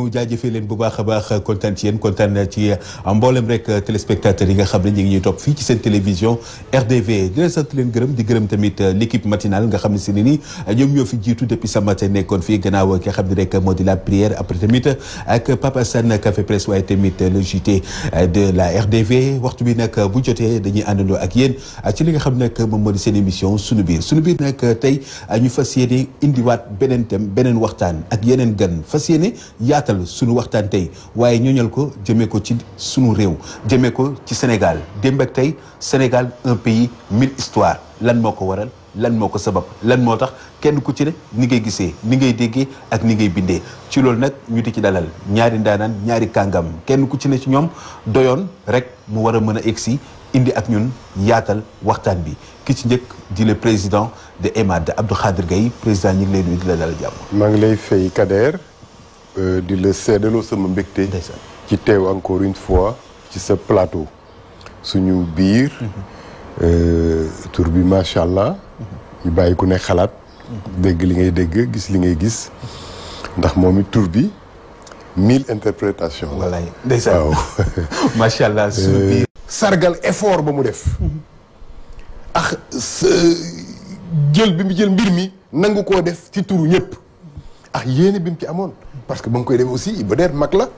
ñu jaajëfee leen bu baax a baax kontaan ci yéen kontaan ci mboolem rek téléspectateurs yi nga xam ne ñu ngi ñuy topp fii ci seen télévision RDV di leen sant leen gërëm di gërëm tamit l'équipe matinale nga xam ne si ne ni ñoom ñoo fi jiitu depuis ce matin nekkoon fii gannaaw ki nga xam ne rek moo di la prière après tamit ak Papa Sane Café Presse waaye tamit le JT de la RDV waxtu bi nag bu jotee dañuy àndandoo ak yéen ci li nga xam nag moom moo di seen émission sunu biir nag tey ñu fas yéene indiwaat beneen thème beneen waxtaan ak yeneen gan fas yéene yaatal sunu waxtaan tey waaye ñooñal ko jëmee ko ci sunu réew jëmee ko ci Sénégal démb ak tey Sénégal un pays mille histoires lan moo ko waral lan moo ko sabab lan moo tax kenn ku ci ne ni ngay gisee ni ngay déggee ak ni ngay bindee ci loolu nag ñu di ci dalal ñaari ndaanaan ñaari kàngam kenn ku ci ne ci ñoom doyoon rek mu war a mën a egsi indi ak ñun yaatal waxtaan bi ki ci njëkk di le président de EMAD Abdou Khadir Gaye président ñu ngi lay nuyu di la dalal jàmm. maa ngi lay fay Kader di la seedaloo sama mbégte. ci teew encore une fois ci sa plateau. suñu biir. tur bi macha allah. ñu bàyyi ku ne xalaat. dégg li ngay dégg gis li ngay gis. ndax moom it tur bi 1000 interprétations. wallaay ndeysaan waaw macha allah suñu biir. sargal effort ba mu def. ak jël bi mu jël mbir mi nangu koo def ci turu ñëpp. ak yéene bi mu ci amoon. parce que ba mu koy def aussi Iba Der mag la.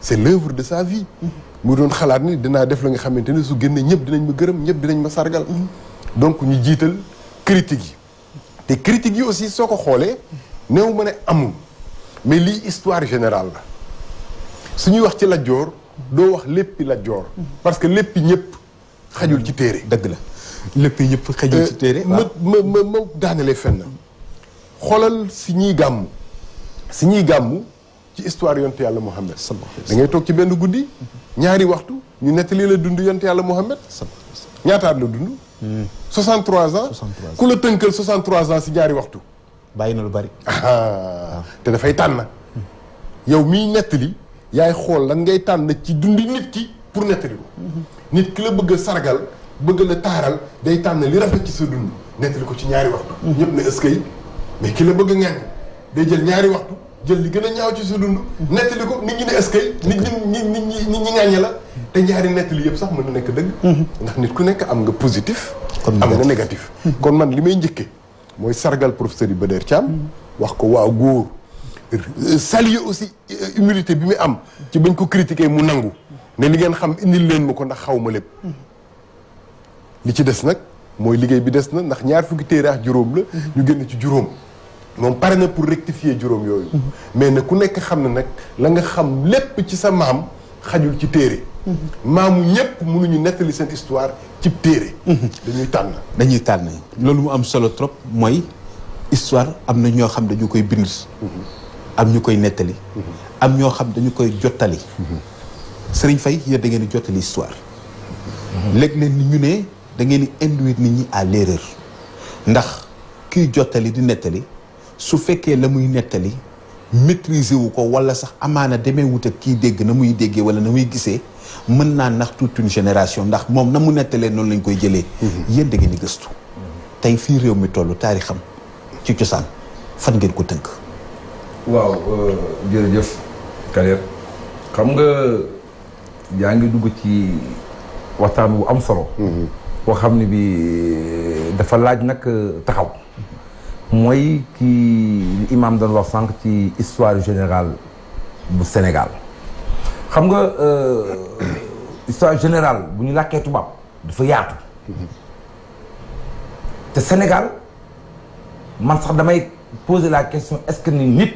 c'est l'œuvre de sa vie. mu doon xalaat ni dinaa def la nga xamante ne su génne ñëpp dinañ ma gërëm ñëpp dinañ ma sargal. donc ñu jiital critique yi. te critique yi aussi soo ko xoolee. néew ma ne amul. mais lii histoire générale la. su ñuy wax ci Lat Joor doo wax léppi Lat Joor. parce que léppi ñëpp xajul ci téere. dëgg la léppi ñëpp xajul ci téere. ma daanelee fenn. xoolal si ñuy gàmmu. si ñuy gàmmu ci histoire yonte yàlla Muhammad. da ngay toog ci benn guddi. ñaari waxtu ñu nettali la dund yonte yàlla Muhammad. ñaataat la dund. 63 ans. ku la tënkal 63 ans si ñaari waxtu. bàyyi na lu bari. te dafay tànn. yow miy nettali yaay xool lan ngay tànn ci dundi nit ki pour nettali ko. nit ki la bëgg a sargal bëgg la taaral day tànn li rafet ci sa dund nettali ko ci ñaari waxtu. ñëpp ne eskay mais ki la bëgg a ŋañ day jël ñaari waxtu jël li gën a ñaaw ci sa dund. nettali ko nit ñi ne eskay nit ñi ŋaññe la te ñaari nettali yëpp sax mën na nekk dëgg. ndax nit ku nekk am nga positif. am nga négatif. kon man li may njëkke mooy sargal professeur Iba Der Thiam. wax ko waaw góor. saluer aussi humilité bi mu am ci bañ ko critiquer mu nangu ne li ngeen xam indil leen ma ko ndax xaw ma lépp. li ci des nag mooy liggéey bi des na ndax ñaar fukki téere ak juróom la. ñu génn ci juróom. moom pare na pour rectifier juróom yooyu. mais nag ku nekk xam ne nag la nga xam lépp ci sa maam xajul ci téere. maamu ñëpp mënuñu nettali seen histoire ci téere. dañuy tànn. loolu mu am solo trop mooy histoire am na ñoo xam dañu koy bind. am ñu koy nettali. am ñoo xam dañu koy jottali. Serigne Faye yéen da ngeen di jottali histoire. léeg-léeg ñu ne da ngeen di induire nit ñi à l'erreur ndax kiy jottali di nettali su fekkee la muy nettali maîtriser wu ko wala sax amaana demee wut ak kiy dégg na muy déggee wala na muy gisee mën naa nax toute une génération ndax moom na mu nettalee noonu lañ koy jëlee. yéen da ngeen di gëstu. tey fii réew mi toll taarixam ci cosaan fan ngeen ko tënk. waaw jërëjëf Kader xam nga yaa ngi dugg ci waxtaan wu am solo. boo xam ne bi dafa laaj nag taxaw. mooy kii imam doon wax sànq ci histoire générale bu Sénégal xam nga histoire générale bu ñu làkkee tubaab dafa yaatu. te Sénégal man sax damay poser la question est-ce que ni nit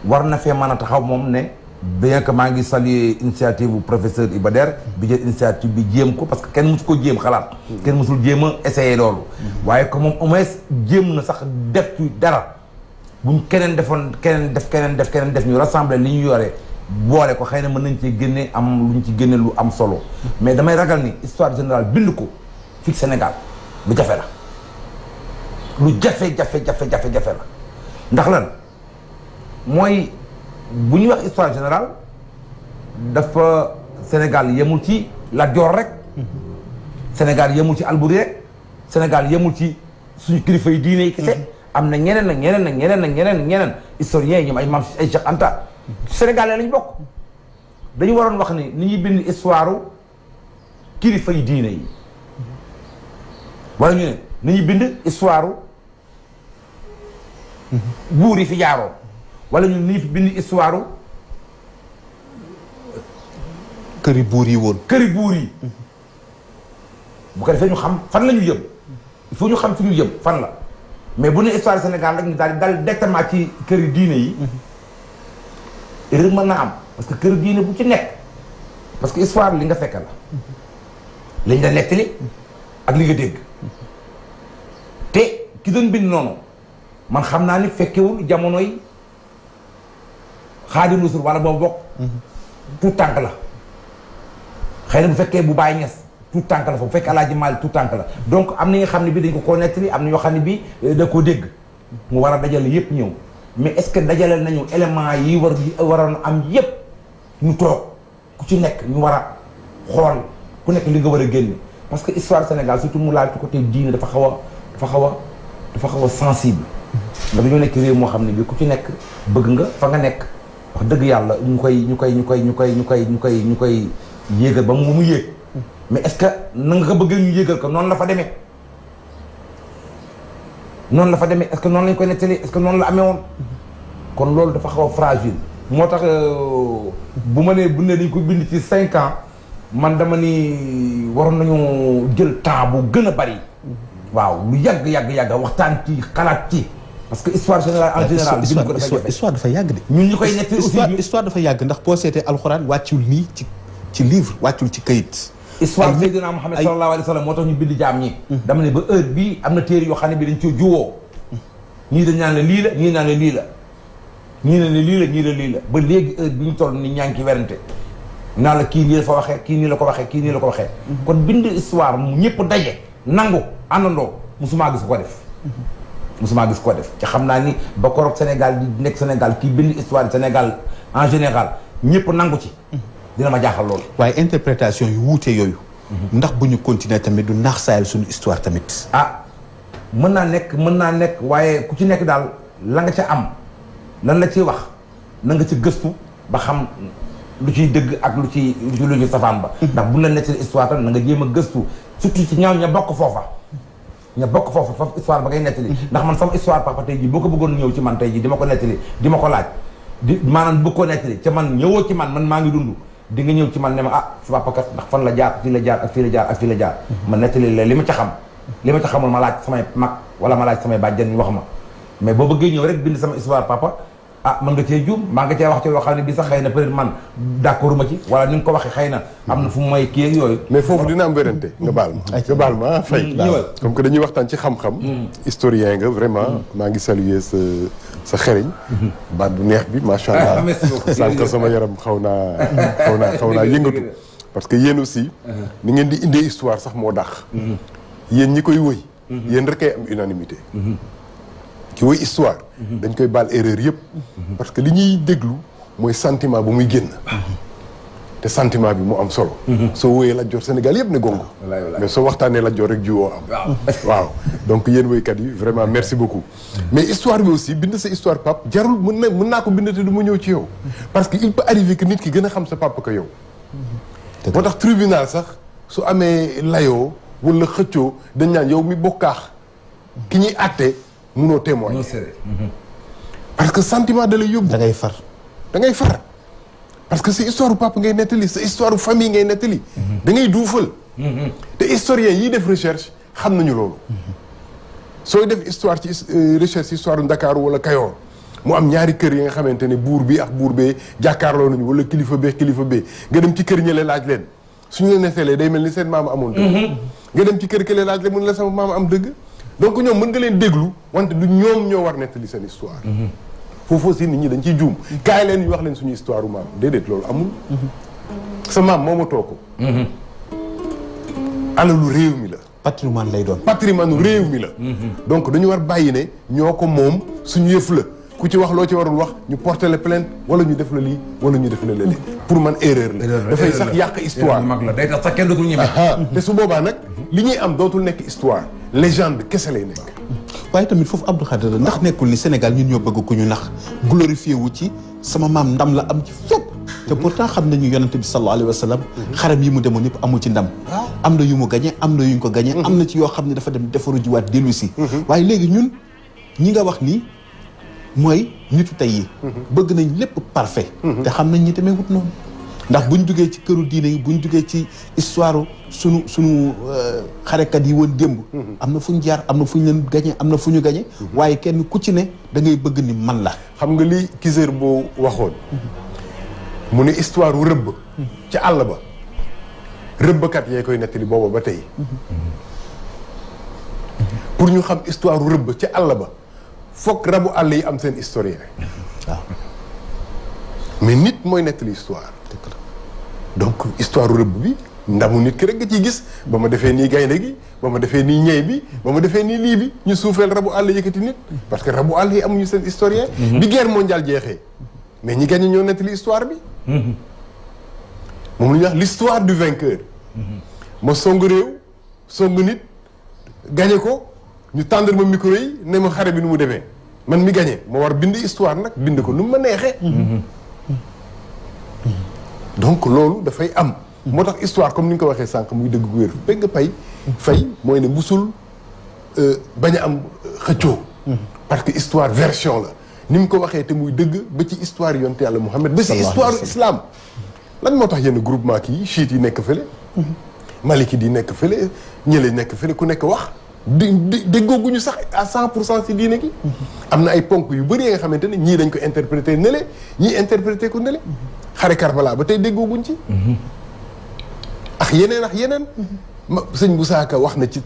war na fee mën a taxaw moom ne bien que maa ngi saluer initiative bu professeur Iba Der bi jël initiative bi jéem ko parce que kenn mësu ko jéem xalaat. kenn mësul jéem a essayer loolu. waaye que moom au moins jéem na sax def ci dara buñ keneen defoon keneen def ñu rassembler li ñu yore boole ko xëy na mën nañ cee génne am lu ñu ci génne lu am solo. mais damay ragal ni histoire générale bind ko fii Sénégal lu jafe la. lu jafe la ndax lan mooy bu ñuy wax histoire générale dafa Sénégal yemul ci Lat Joor rek. Sénégal yemul ci Alboury rek. Sénégal yemul ci suñu kilifa yi diine yi kese. am na ñeneen historiens yi ñoom ay Maam ay Cheikh Anta Sénégalais lañ bokk dañu waroon wax ni ñuy bind histoire kilifa yi diine yi wala ñu ne ni ñuy bind histoire buur yi fi jaaroo wala ñu ni fi bind histoire këri buur yi woon. këri buur yi bu ko defee ñu xam fan la ñu jëm il faut ñu xam fi ñu jëm fan la mais bu ne histoire Sénégal rek ñu daal di dal directement ci këri diine yi erreur mën naa am parce que kër diine bu ci nekk parce que histoire li nga fekk la liñ la nettali ak li nga dégg te ki doon bind noonu man xam naa ni fekkewul jamonoy Xaadimu Rasuul wala boobu bokk tout tànk la xëy na bu fekkee bu Baay Ñas tout tànk la foofu bu fekkee Alaaji Maalik tout tànk la donc am na nga xam ne bii dañ ko koo nettali am na ñoo xam ne bii da koo dégg mu war a dajale yépp ñëw mais est-ce que dajale nañu éléments yi waroon am yépp ñu toog ku ci nekk ñu war a xool ku nekk li nga war a génne parce que histoire Sénégal surtout mu laal ci côté diine dafa xaw a sensible ndax dañoo nekk réew moo xam ne bi ku ci nekk bëgg nga fa nga nekk wax dëgg yàlla ñu koy yéegal ba mu yéeg mais est-ce que na nga ko bëggee ñu yéegal ko noonu la fa demee est-ce que noonu lañ koy nettali est-ce que noonu la amee woon kon loolu dafa xaw a fragile moo tax bu ne dañ ko bind ci 5 ans man dama ni waroon nañu jël temps bu gën a bari waaw lu yàgg waxtaan ci xalaat ci parce que histoire générale en général histoire dafa yàgg de ñun ñu koy nettali aussi histoire dafa yàgg ndax boo seetee alxuraan wàccul nii ci livre wàccul ci kayit histoire Seydina Muhammad sallallahu alayhi wa sallam moo tax ñu bind jaam ñi dama ne ba heure bii am na téere yoo xam ne bi dañ ci juwoo ñii dañ naan la lii la ñii naan la lii la ñii ne lii la ñii la lii la ba léegi heure bi ñu toll ni ñaa ngi ci werante naa la kii nii la fa waxee kii nii la ko waxee kii nii la ko waxee kon bind histoire mu ñëpp daje nangu àndandoo musumaa gis ko def ci xam naa ni ba koroog Sénégal di nekk Sénégal kii bind histoire Sénégal en général ñëpp nangu ci dina ma jaaxal loolu waaye interprétation yu wuute yooyu ndax bu ñu continuer tamit du naax saayal suñu histoire tamit mën naa nekk waaye ku ci nekk daal la nga ca am lan la ciy wax na nga ci gëstu ba xam lu ciy dëgg ak lu ci safaan ba ndax bu la nettali histoire tam na nga jéem a gëstu surtout ci ñaaw ña bokk foofa foofu histoire ba ngay nettali ndax man sama histoire papa tey jii boo ko bëggoon ñëw ci man tey jii di ma ko nettali di ma ko laaj maanaam bëgg ko nettali ca man ñëwoo ci man maa ngi dund di nga ñëw ci man ne ma sa papa kat ndax fan la jaar fii la jaar ak fii la jaar ak fii la jaar ma nettali la li ma ca xam li ma ca xamul ma laaj samay mag wala ma laaj samay bàjjan ñu wax ma mais boo bëggee ñëw rek bind sama histoire papa mën nga cee juum maa nga cee wax ci yoo xam ne bii sax xëy na peut-être man d'accord ma ci wala ni nga ko waxee xëy na am na fu mu may kii ak yooyu mais foofu dina am wérante nga baal ma fay comme que dañuy waxtaan ci xam-xam historien nga vraiment maa ngi saluer sa xereñ baat bu neex bi macha allah sànq sama yaram xaw naa yëngatu parce que yéen aussi ni ngeen di indee histoire sax moo dàq yéen ñi koy wëy yéen rek ay am unanimité ki woy histoire dañ koy baal erreur yëpp parce que li ñuy déglu mooy sentiment bu muy génn te sentiment bi mu am solo soo woyee Lat Joor Sénégal yëpp ne gongo mais soo waxtaanee Lat Joor rek jiwoo am waaw donc yéen woykat yi vraiment merci beaucoup mais histoire bi aussi bind sa histoire pap jarul mën naa ko bind te du ma ñëw ci yow parce que il peut arriver que nit ki gën a xam sa papa que yow moo tax tribunal sax su amee layoo wala xëccoo dañ naan yow mi bokkaax ki ñuy àtte munoo témoigner parce que sentiment da lay yóbbu da ngay far parce que sa histoire u papa ngay nettali sa histoire u famille ngay nettali da ngay duufal te historien yiy def recherche xam nañu loolu sooy def histoire ci recherche histoire u Ndakaaru wala Kayoor mu am ñaari kër yi nga xamante ne buur bi ak buur bee jàkkaarloo nañu wala kilifa bee nga dem ci kër ñële laaj leen suñu la nettalee day mel ni seen maama amoon dëgg nga dem ci kër kële laaj leen mun la sama maama am dëgg donc ñoom mën nga leen déglu wante du ñoom ñoo war nettali seen histoire foofu aussi nit ñi dañ ciy juum kaay leen ñu wax leen suñu histoire u maam déedéet loolu amul sa maam moomatoo ko alalu réew mi la patrimoine lay doon patrimoine réew mi la donc dañu war bàyyi ne ñoo ko moom suñu yëf la ku ci wax loo ci warul wax ñu porter la plainte wala ñu def la lii wala ñu def la lële pour man erreur la dafay sax yàq histoire mag la day tax sax kenn dootul ñeme te su boobaa nag li ñuy am dootul nekk histoire légende kese lay nekk waaye tamit foofu Abdou Khadre ndax nekkul ni Sénégal ñun ñoo bëgg ku ñu nax glorifié wu ci sama maam ndam la am ci fépp te pourtant xam nañu yonente bi sallallahu alayhi wa sallam xaram yi mu demoon yëpp amul ci ndam am na yu mu gañe am na yu ñu ko gañe am na ci yoo xam ne dafa dem defaru jiwaat dellu si waaye léegi ñun ñi nga wax nii mooy nitu tey yi bëgg nañ lépp parfait te xam nañ ñi tamit wut noonu ndax buñ duggee ci këru diine yi buñ duggee ci histoire sunu xarekat yi woon démb am na fu ñu jaar am na fu ñu leen gañe am na fu ñu gañe waaye kenn ku ci ne da ngay bëgg ni man la xam nga li Kiser boo waxoon mu ne histoire wu rëbb ci àll ba rëbbkat yee koy nettali booba ba tey pour ñu xam histoire wu rëbb ci àll ba fokk rabu àll yi am seen historien waaw mais nit mooy nettali histoire donc histoire wu rëbb bi ndamu nit ki rek nga ciy gis ba ma defee nii gaynde gi ba ma defee nii ñey bi ba ma defee nii lii bi ñu suufeel rabu àll yëkkati nit parce que rabu àll yi amuñu seen historien bi guerre mondiale jeexee mais ñi gagné ñoo nettali histoire bi moom la ñuy wax l'histoire du vainqueur ma song réew song nit gagné ko ñu tàndal ma micro yi ne ma xare bi nu mu demee man mi gagné ma war bind histoire nag bind ko nu mu ma neexee donc loolu dafay am moo tax histoire comme ni nga ko waxee sànq muy dëgg gu wér pegg fay mooy ne musul bañ a am xëccoo parce que histoire version la ni mu ko waxee te muy dëgg ba ci histoire yonte yàlla Muhammad ba si histoire islam lan moo tax yenn groupement kii chiite yi nekk fële maliki di nekk fële ñële nekk fële ku nekk wax déggooguñu sax à 100% si diine gi am na ay ponk yu bëri nga xamante ne ñii dañ ko interpréter nele ñii interpréter ko nele xare Karbala ba tey déggooguñ ci ak yeneen sëñ Moussa Ka wax na ci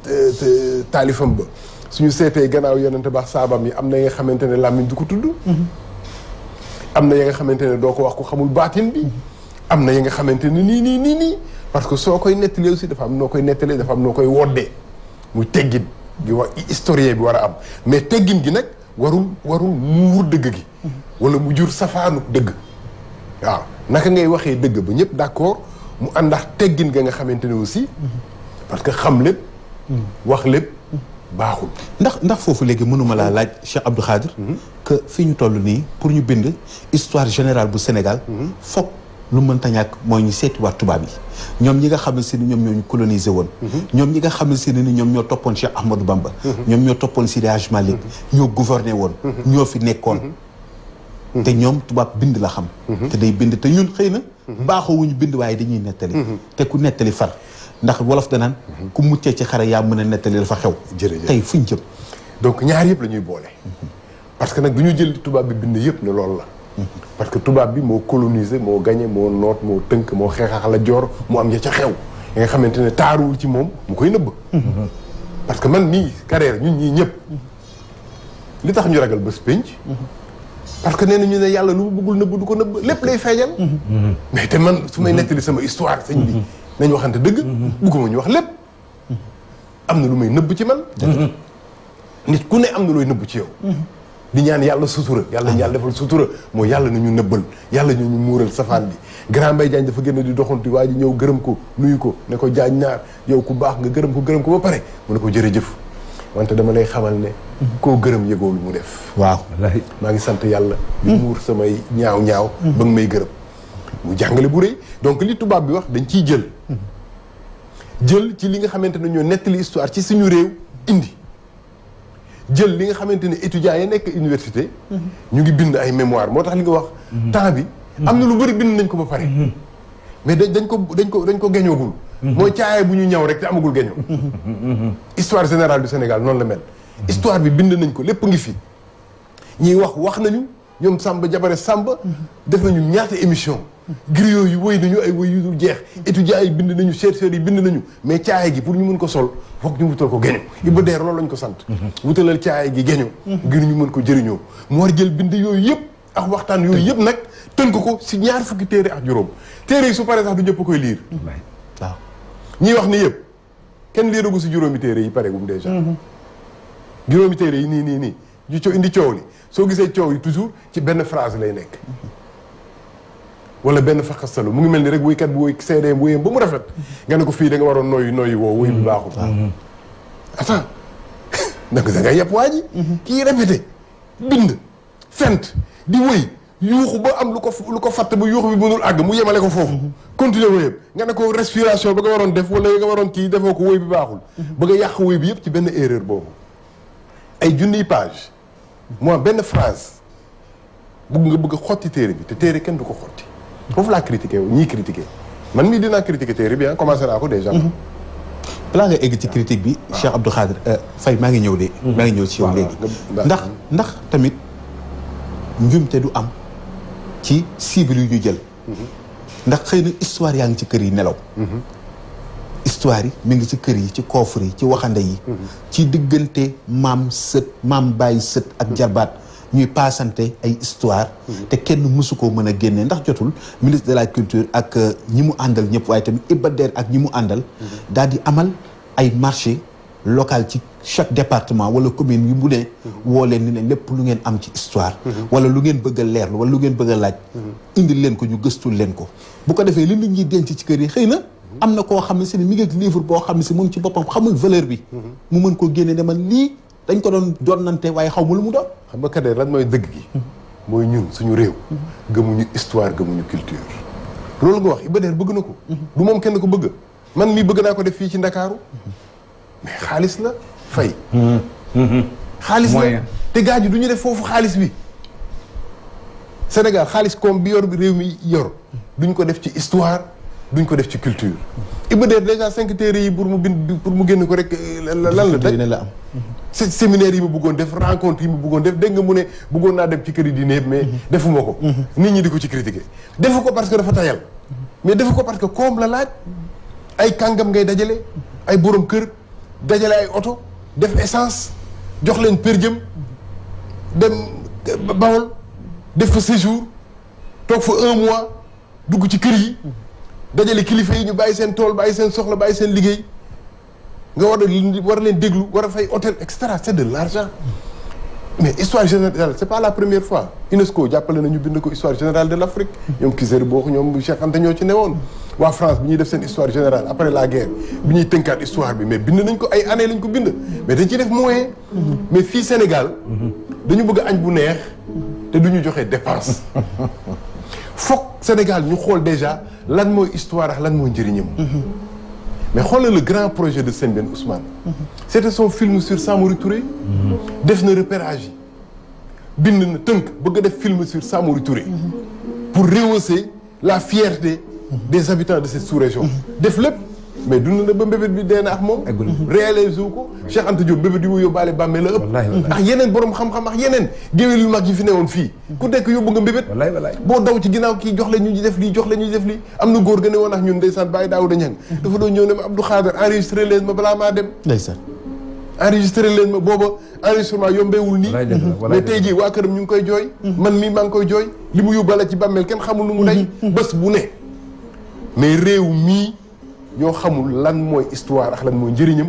taalifam ba suñu seetee gannaaw yonente baax saabam yi am na nga xamante ne làmmiñ du ko tudd am na ya nga xamante ne doo ko wax ko xamul baatin bi am na ya nga xamante ne nii parce que soo koy nettalee aussi dafa am noo koy nettalee dafa am noo koy woddee muy teggin gi wax historien bi war a am mais teggin gi nag warul muur dëgg gi wala mu jur safaanu dëgg waaw naka ngay waxee dëgg ba ñëpp d'accord mu àndax teggin ga nga xamante ne aussi parce que xam lépp wax lépp baaxul ndax foofu léegi mënuma laa laaj Cheikh Abdou Khadre que fi ñu toll nii pour ñu bind histoire générale bu Sénégal foog lu mënta ñàkk mooy ñu seetiwaat tubaab yi ñoom ñi nga xam ne si ni ñoom ñoo ñu colonisé woon ñoom ñi nga xam ne si ni ñoom ñoo toppoon Cheikh Ahmadou Bamba ñoom ñoo toppoon Seydi Hadji Malick ñoo gouverné woon ñoo fi nekkoon te ñoom tubaab bind la xam te day bind te ñun xëy na baaxoowuñu bind waaye dañuy nettali te ku nettali far ndax wolof danaan ku muccee ci xare yaa mën a nettali dafa xew tey fuñ jëm donc ñaar yëpp la ñuy boole parce que nag du ñu jël tubaab bi bind yëpp ne loolu la parce que tubaab bi moo colonisé moo gagné moo noot moo tënk moo xeexax la joor moo am ya ca xew ya nga xamante ne taaruwul ci moom mu koy nëbb parce que man mii carrière ñun ñii ñëpp li tax ñu ragal bés pénc parce que nee na ñu ne yàlla lu mu bëggul nëbb du ko nëbb lépp lay feeñal mais te man su may nettali sama histoire sëñ bi nañ waxante dëgg bugguma ñu wax lépp am na lu may nëbb ci man nit ku ne am na looy nëbb ci yow di ñaan yàlla sutura yàlla ñu yàlla defal sutura mooy yàlla na ñu nëbbal yàlla ñu muural safaan bi Grand Mbaye Diagne dafa génn di doxantu waa ji ñëw gërëm ko nuyu ko ne ko jaañ naar yow ku baax nga gërëm ko ba pare mu ne ko jërëjëf wante dama lay xamal ne koo gërëm yëgoo lu mu def waaw maa ngi sant yàlla di muur samay ñaaw ba nga may gërëm mu jàngale bu rëy donc li tubaab bi wax dañ ciy jël ci li nga xamante ne ñoo nettali histoire ci suñu réew indi jël li nga xamante ne étudiants yi nekk université ñu ngi bind ay mémoire moo tax li nga wax temps bi am na lu bëri bind nañ ko ba pare mais dañ ko geñoogul mooy caaye bu ñu ñëw rek te amagul geñoo histoire générale du Sénégal noonu la mel histoire bi bind nañ ko lépp ngi fi ñiy wax nañu ñoom Samba Jabare Samba def nañu ñaata émission griot yi woy nañu ay woy yu dul jeex étudiants yi bind nañu chercheurs yi bind nañu mais caaye gi pour ñu mën ko sol foog ñu wutal ko geño Iba Der loolu lañ ko sant wutalal caaye gi geño ngir ñu mën ko jëriñoo mu war jël bind yooyu yëpp ak waxtaan yooyu yëpp nag tënk ko si ñaar fukki téere ak juróom téere yi su paree sax du ñëpp koy liir waaw ñiy wax ni yëpp kenn liiragu si juróomi téere yi pare gum déjà juróomi téere yi nii ñu indi coow li soo gisee coow yi toujours ci benn phrase lay nekk wala benn faxastalu mu ngi mel ni rek woykat bu woy seedeem woyam ba mu rafet nga ne ko fii da nga waroon nooyi woo woy bi baaxul attends da ngay yàpp waa ji. kii répété bind fent di wëy yuuxu ba am lu ko fatt ba yuuxu bi mënul àgg mu yemale ko foofu. continuer wëyam nga ne ko respiration ba nga waroon def wala nga waroon kii defoo ko wëy bi baaxul. ba nga yàq wëy bi yëpp ci benn erreur boobu. ay junniy page moi benn phrase bëgg xotti téere bi te téere kenn du ko xotti. foofu laa critiqué ñii critiqué man mii dinaa critiqué téere bi commencé naa ko déjà. balaa nga egg ci critique bi. Cheikh Abdou Khadre Faye maa ngi ñëw de. maa ngi ñëw ci yow léegi. ndax tamit njumte du am ci cible yu ñu jël. ndax xëy na histoire yaa ngi ci kër yi nelaw. histoire yi mi ngi ci kër yi ci coffre yi ci waxande yi. ci diggante maam sët maam bàyyi sët ak jarbaat ñuy paasante ay histoire te kenn mësu koo mën a génne ndax jotul ministre de la culture ak ñi mu àndal ñëpp waaye tamit Iba Der ak ñi mu àndal daal di amal ay marché local ci chaque département wala commune yu mu ne woo leen ni ne lépp lu ngeen am ci histoire wala lu ngeen bëgg a leerlu wala lu ngeen bëgg a laaj indil leen ko ñu gëstul leen ko bu ko defee li nit ñi denc ci kër yi xëy na am na koo xam ne si ne mi ngi ak livre boo xam ne si moom ci boppam xamul valeur bi mu mën koo génne ne man lii dañ ko doon doonante waaye xaw ma lu mu doon. xam nga Kader lan mooy dëgg gi. mooy ñun suñu réew. gëmuñu histoire gëmuñu culture. loolu nga wax Iba Der bëgg na ko. du moom kenn ko bëgg. man mii bëgg naa ko def fii ci Ndakaaru. mais xaalis la fay. xaalis la te gaa ji du ñu def foofu xaalis bi. Sénégal xaalis koom bi yor bi réew mi yor duñ ko def ci histoire duñ ko def ci culture. Iba Der déjà 5 téere yi pour mu bind pour mu génn ko rek lan la daj la am. séminaire yi ma bëggoon def rencontre yi ma bëggoon def dégg nga mu ne bëggoon naa dem ci kër yi diine yëpp mais defuma ko. nit ñi di ko ci critiquer. defu ko parce que dafa tayal mais defu ko parce que koom la laaj ay kàngam ngay dajale ay borom kër dajale ay oto def essence jox leen per jëm dem Bawol def fa séjour toog fa 1 mois dugg ci kër yi. dajale kilifa yi ñu bàyyi seen tool bàyyi seen soxla bàyyi seen liggéey nga war a leen déglu war a fay hôtel et cetera c'est de l'argent mais histoire générale c'est pas la première fois UNESCO jàppale na ñu bind ko histoire générale de l'Afrique ñoom Kizzer Bourg ñoom Cheikh Anta ñoo ci newoon waa France bi ñuy def seen histoire générale après la guerre bi ñuy tënkaat histoire bi mais bind nañ ko ay années lañ ko bind mais dañ ciy def moyen mais fii Sénégal dañu bëgg añ bu neex te du ñu joxe dépense foog Sénégal ñu xool déjà lan mooy histoire ak lan mooy njëriñam. mais xoolal le grand projet de Sembène Ousmane. c'était son film sur Samori Touré. def na repérage yi bind na tënk bëgg a def film sur Samori Touré. pour rehausser la fierté des habitants de cette sous-région. def lépp mais dund na ba mbébét bi dee na ak moom. réalisé wu ko Cheikh Anta Diop mbébét yi mu yóbbaale bàmmee la ëpp. ak yeneen borom xam-xam ak yeneen géwél yu mag yi fi newoon fii. ku nekk yóbbu nga mbébét. boo daw ci ginnaaw kii jox leen ñu def lii jox leen ñu def lii am na góor ga ne woon ak ñun ndeysaan Baye Daouda Niang. dafa doon ñëw ne ma Abdou Khadre enregistré leen ma balaa maa dem. ndeysaan. enregistré leen ma booba enregistrement yombeewul nii. mais tey jii waa këram ñu ngi koy jooy. man mii maa ngi koy jooy li mu yóbbaale ci bàmmeel kenn xamul nu mu day. bés bu ne mais réew mii ñoo xamul lan mooy histoire ak lan mooy njëriñam.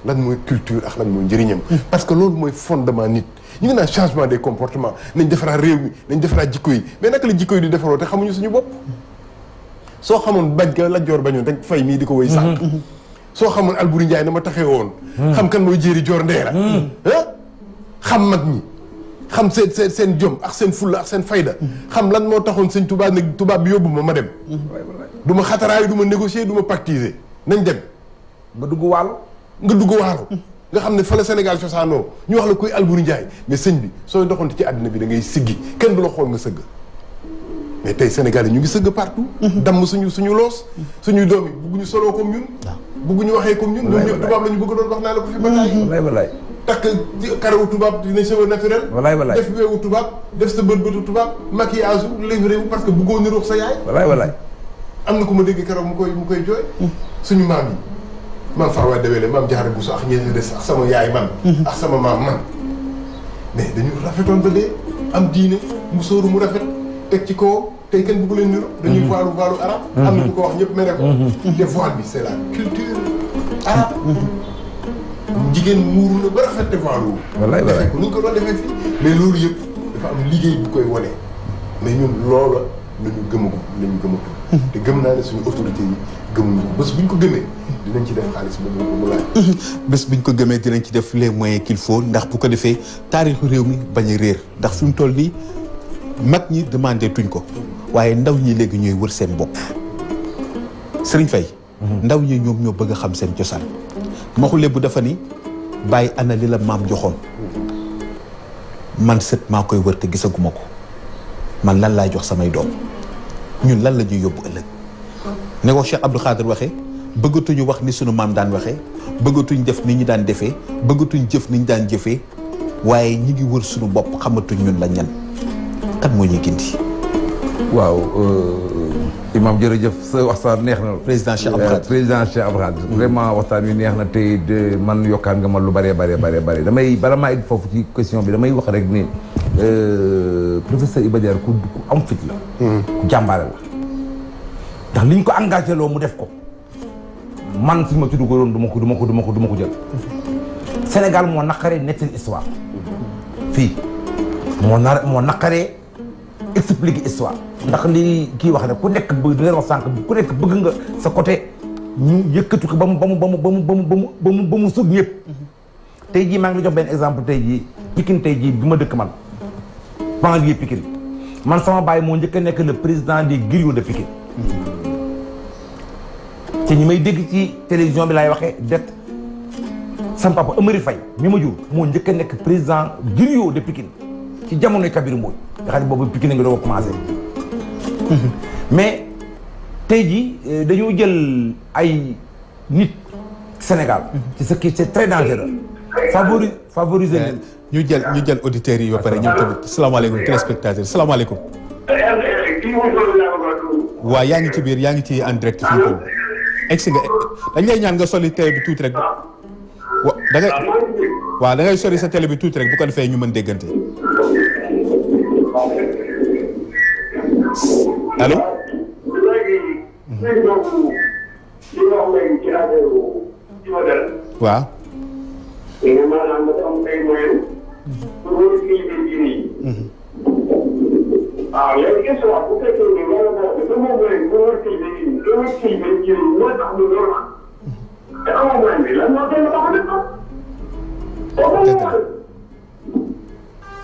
lan mooy culture ak lan mooy njëriñam. parce que loolu mooy fondement nit. ñu ngi naan changement des comportements nañ defaraat réew mi nañ defaraat jikko yi mais naka la jikko yi di defaroo te xamuñu suñu bopp. soo xamoon bañ ka la joor bañoon rek fay mii di ko woy sànq. soo xamoon Alboury Ndiaye na ma taxee woon. xam kan mooy jéeri joor ndeera. xam mag ñi. xam seen jom ak seen fulla ak seen fayda. xam lan moo taxoon sëñ tubaab nag tubaab bi yóbbu ma dem. du ma xataraayu du ma négocier du ma pactiser nañ dem. nga dugg waalo. nga xam ne fa la Sénégal cosaanoo ñu wax la kuy Alboury Ndiaye mais sëñ bi sooy doxante ci àddina bi da ngay siggi kenn du la xool nga sëgg. mais tey Sénégal yi ñu ngi sëgg partout. damm suñu loos. suñuy doom yi bugguñu soloo comme ñun. bugguñu waxee comme ñun. ñoom ñëpp tubaab la ñu bëgg doon wax naa la ko fi bataay. walaay. takk karawu tubaab dina cheveux naturel. walaay. def weewu tubaab def sa bëtu tubaab maquillage livré wu parce que bëggoo niroog sa yaay. walaay. am na ku ma dégg keroog mu koy jooy. suñu maam yi. maam Farwa Dewele maam Diarra Bousso ak ñeneen des ak sama yaay man. ak sama maam man. mais dañu rafetoon ba dee am diine mu sóoru mu rafet teg ci kaw tey kenn bëggu leen niro. dañuy voilu arabe. am na ku ko wax ñëpp mere ko. te voile bi c'est la culture arabe. jigéen muuru na ba rafet te voilu. defee ko ni ñu ko doon defee fii. mais loolu yëpp dafa am liggéey bu koy wone mais ñun loola nañu gëmagum nañu gëmagum. te gëm naa ne suñu autorité yi gëmuñu ko bés bu ñu ko gëmee dinañ ci def xaalis mu laaj. bés bu ñu ko gëmee dinañ ci def les moyens qu'il faut ndax bu ko defee taarixu réew mi bañ a réer ndax fi mu toll nii mag ñi demandé tuñ ko waaye ndaw ñi léegi ñooy wër seen bopp. Serigne Faye. ndaw ñi ñoom ñoo bëgg a xam seen cosaan. maxu lébu dafa ni bàyyi ana li la maam joxoon man sët maa koy wër te gisaguma ko man lan laay jox samay doom ñun lan la ñuy yóbbu ëllëg ne ko Cheikh Abdou Khadir waxee bëggatuñu wax ni sunu maam daan waxee bëggatuñ def ni ñu daan defee bëggatuñ jëf ni ñu daan jëfee waaye ñi ngi wër sunu bopp xamatuñ ñun la ñan kan moo ñuy gindi. waaw Imam jërëjëf sa waxtaan neex na. président Cheikh Abdou Khadir président Cheikh Abdou Khadir vraiment waxtaan wi neex na tey man yokkaan nga ma lu bëree bëri damay bala maa egg foofu ci question bi damay wax rek ni professeur Iba Der ku am fit la. ku jàmbaare la. ndax liñ ko engagé loo mu def ko man fi ma ci dugaloon du ma ko jël. Sénégal moo naqaree nettali histoire. fii moo naqaree expliquer histoire. ndax li kii wax ne ku nekk bëgg nga wax sànq ku nekk bëgg nga sa côté ñu yëkkatu ko ba mu sut ñëpp. tey jii maa ngi la jox benn exemple tey jii Pikine tey jii bi ma dëkk man banlieue Pikine man sama baay moo njëkk a nekk le président des griots de Pikine. te ñi may dégg ci télévision bi laay waxee det sama papa Amary Faye mi ma jur moo njëkk a nekk président griot de Pikine ci jamonoy Kabir Mbodj nga xam ne boobu Pikine nga doo ko commencé. mais tey jii dañoo jël ay nit Sénégal. ci ce qui c'est très dangereux. favoriser leen. ñu jël auditeurs yi ba pare ñoom tamit salaamaaleykum téléspectateurs salaamaaleykum. waaw yaa ngi ci biir yaa ngi ci en direct fi mu toll. egsi nga dañ lay ñaan nga soli télé bi tuuti rek. da ngay sori sa télé bi tuuti rek bu ko defee ñu mën déggante. allo. waaw. maanaam dafa am ay moyens pour wër kilifa diine yi. waaw léegi histoire bu fekkee ni loolu moo dafa moom moyen pour wër kilifa diine yi wër kilifa diine yi mooy tax mu normal te amoo moyen bi lan moo gën a tax a def ko.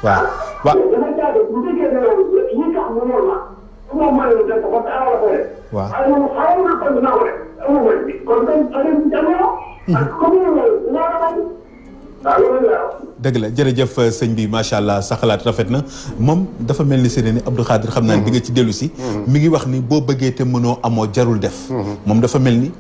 waaw waaw. dama jaadu bu fekkee ne loolu yi tax mu normal amoo moyen bi def ko parce que amoo ko def. waaw waaye moom xaw na kon dinaa ko def amoo moyen bi kon dañ dëgg la jërëjëf sëñ bi macha allah sa xalaat rafet na moom dafa mel ni seen ni Abdou Khadir xam naa ne di nga ci dellu si. mi ngi wax ni boo bëggee te mënoo amoo jarul def. moom dafa mel ni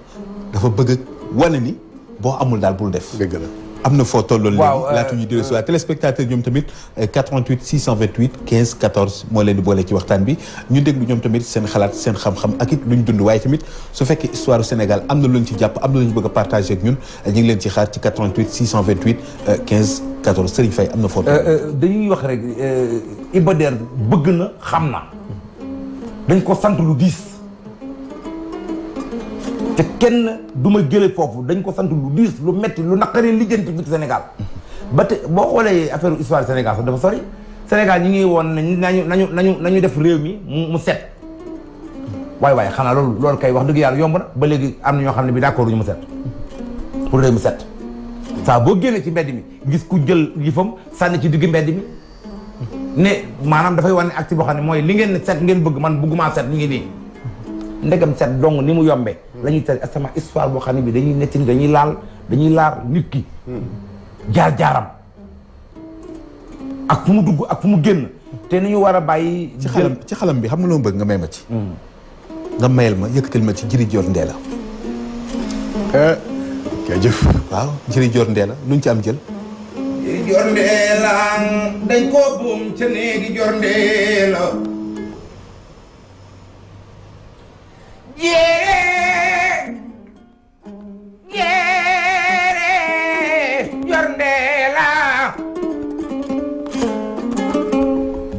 dafa bëgg wane ni boo amul daal bul def. dëgg la am na foo tolloon léegi laatu ñuy dellu si waa téléspectateur ñoom tamit 88 628 15 14 moo leen di boole ci waxtaan bi ñu déglu ñoom tamit seen xalaat seen xam-xam ak it luñ dund waaye tamit su fekkee histoire du Sénégal am na luñ ci jàpp am na luñ bëgg a partagé ak ñun ñu ngi leen ci xaar ci 88 628 15 14 Serigne Faye am na foo toll. dañuy wax rek Iba Der bëgg na xam na dañ ko sant lu diis te kenn du ma jële foofu dañ ko sant lu diis lu metti lu naqaree lijjanti fi Sénégal ba te boo xoolee affaire histoire Sénégal sax dafa sori Sénégal ñi ngi woon nañu def réew mi mu set waaye xanaa loolu kay wax dëgg yàlla yomb na ba léegi am na ñoo xam ne bi d'accord ñu mu set pour réew mu set saa boo génnee ci mbedd mi gis ku jël yëfam sànni ci digg mbedd mi ne maanaam dafay wane acte boo xam ne mooy li ngeen set ngeen bëgg man bëgguma set ñu ngi nii ndegam set dong ni mu yombee la ñuy tari sama histoire boo xam ne bi dañuy nettali dañuy laal nit ki jaar-jaaram ak fu mu dugg ak fu mu génn te nañu war a bàyyi ci xalam bi xam nga loo bëgg nga may ma ci nga mayel ma yëkkatal ma ci Jiri Joor Ndeela jëf waaw Jiri Joor Ndeela luñ ci am jël Jiri Joor Ndeela dañ koo buum ca néegi Joor Ndeela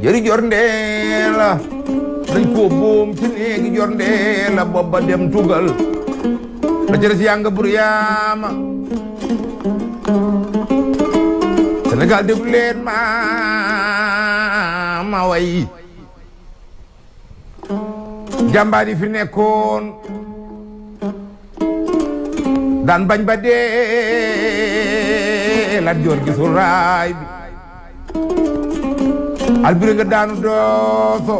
Jëri Joor Ndeela dañ koo boom ci néegi Joor Ndeela booba dem tugal la jërës yànga bur yaama Sénégal déglu leen ma way jàmbaar yi fi nekkoon daan bañ ba dee Lat Joor gisul raay bi alburi nga daanu dooso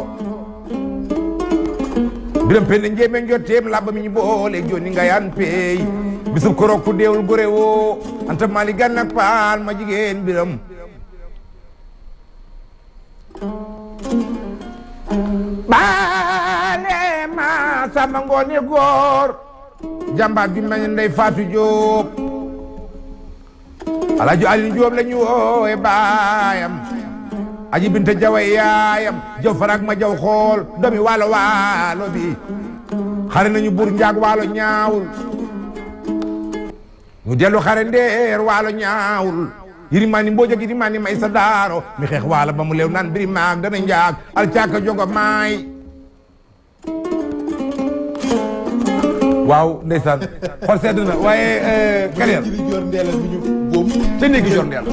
biram pende njéeme njotteem labba mi ñu boole joni nga yaan peey bisub korok fu deewul gore woo anta mali gannak paal ma jigéen biram baale ma sama ngoone góor jàmbaar ju mel ndey Faatu Jóob Alaaji Aliou Jóob la ñu woowe baayam aji binta jaway yaayam jaw farak ma jaw xool doomi waalo waalo bi xare nañu buur njaag waalo ñaawul ñu dellu xare ndeer waalo ñaawul yirimani mbooja yirimani may sa daaro mi xeex waalo ba mu leew naan biri maag dana njaag al caaka jogo maay waaw ndeysaan xol sedd na waaye carrière jiri jor ndeela bi ñu boom te néegi jor ndeela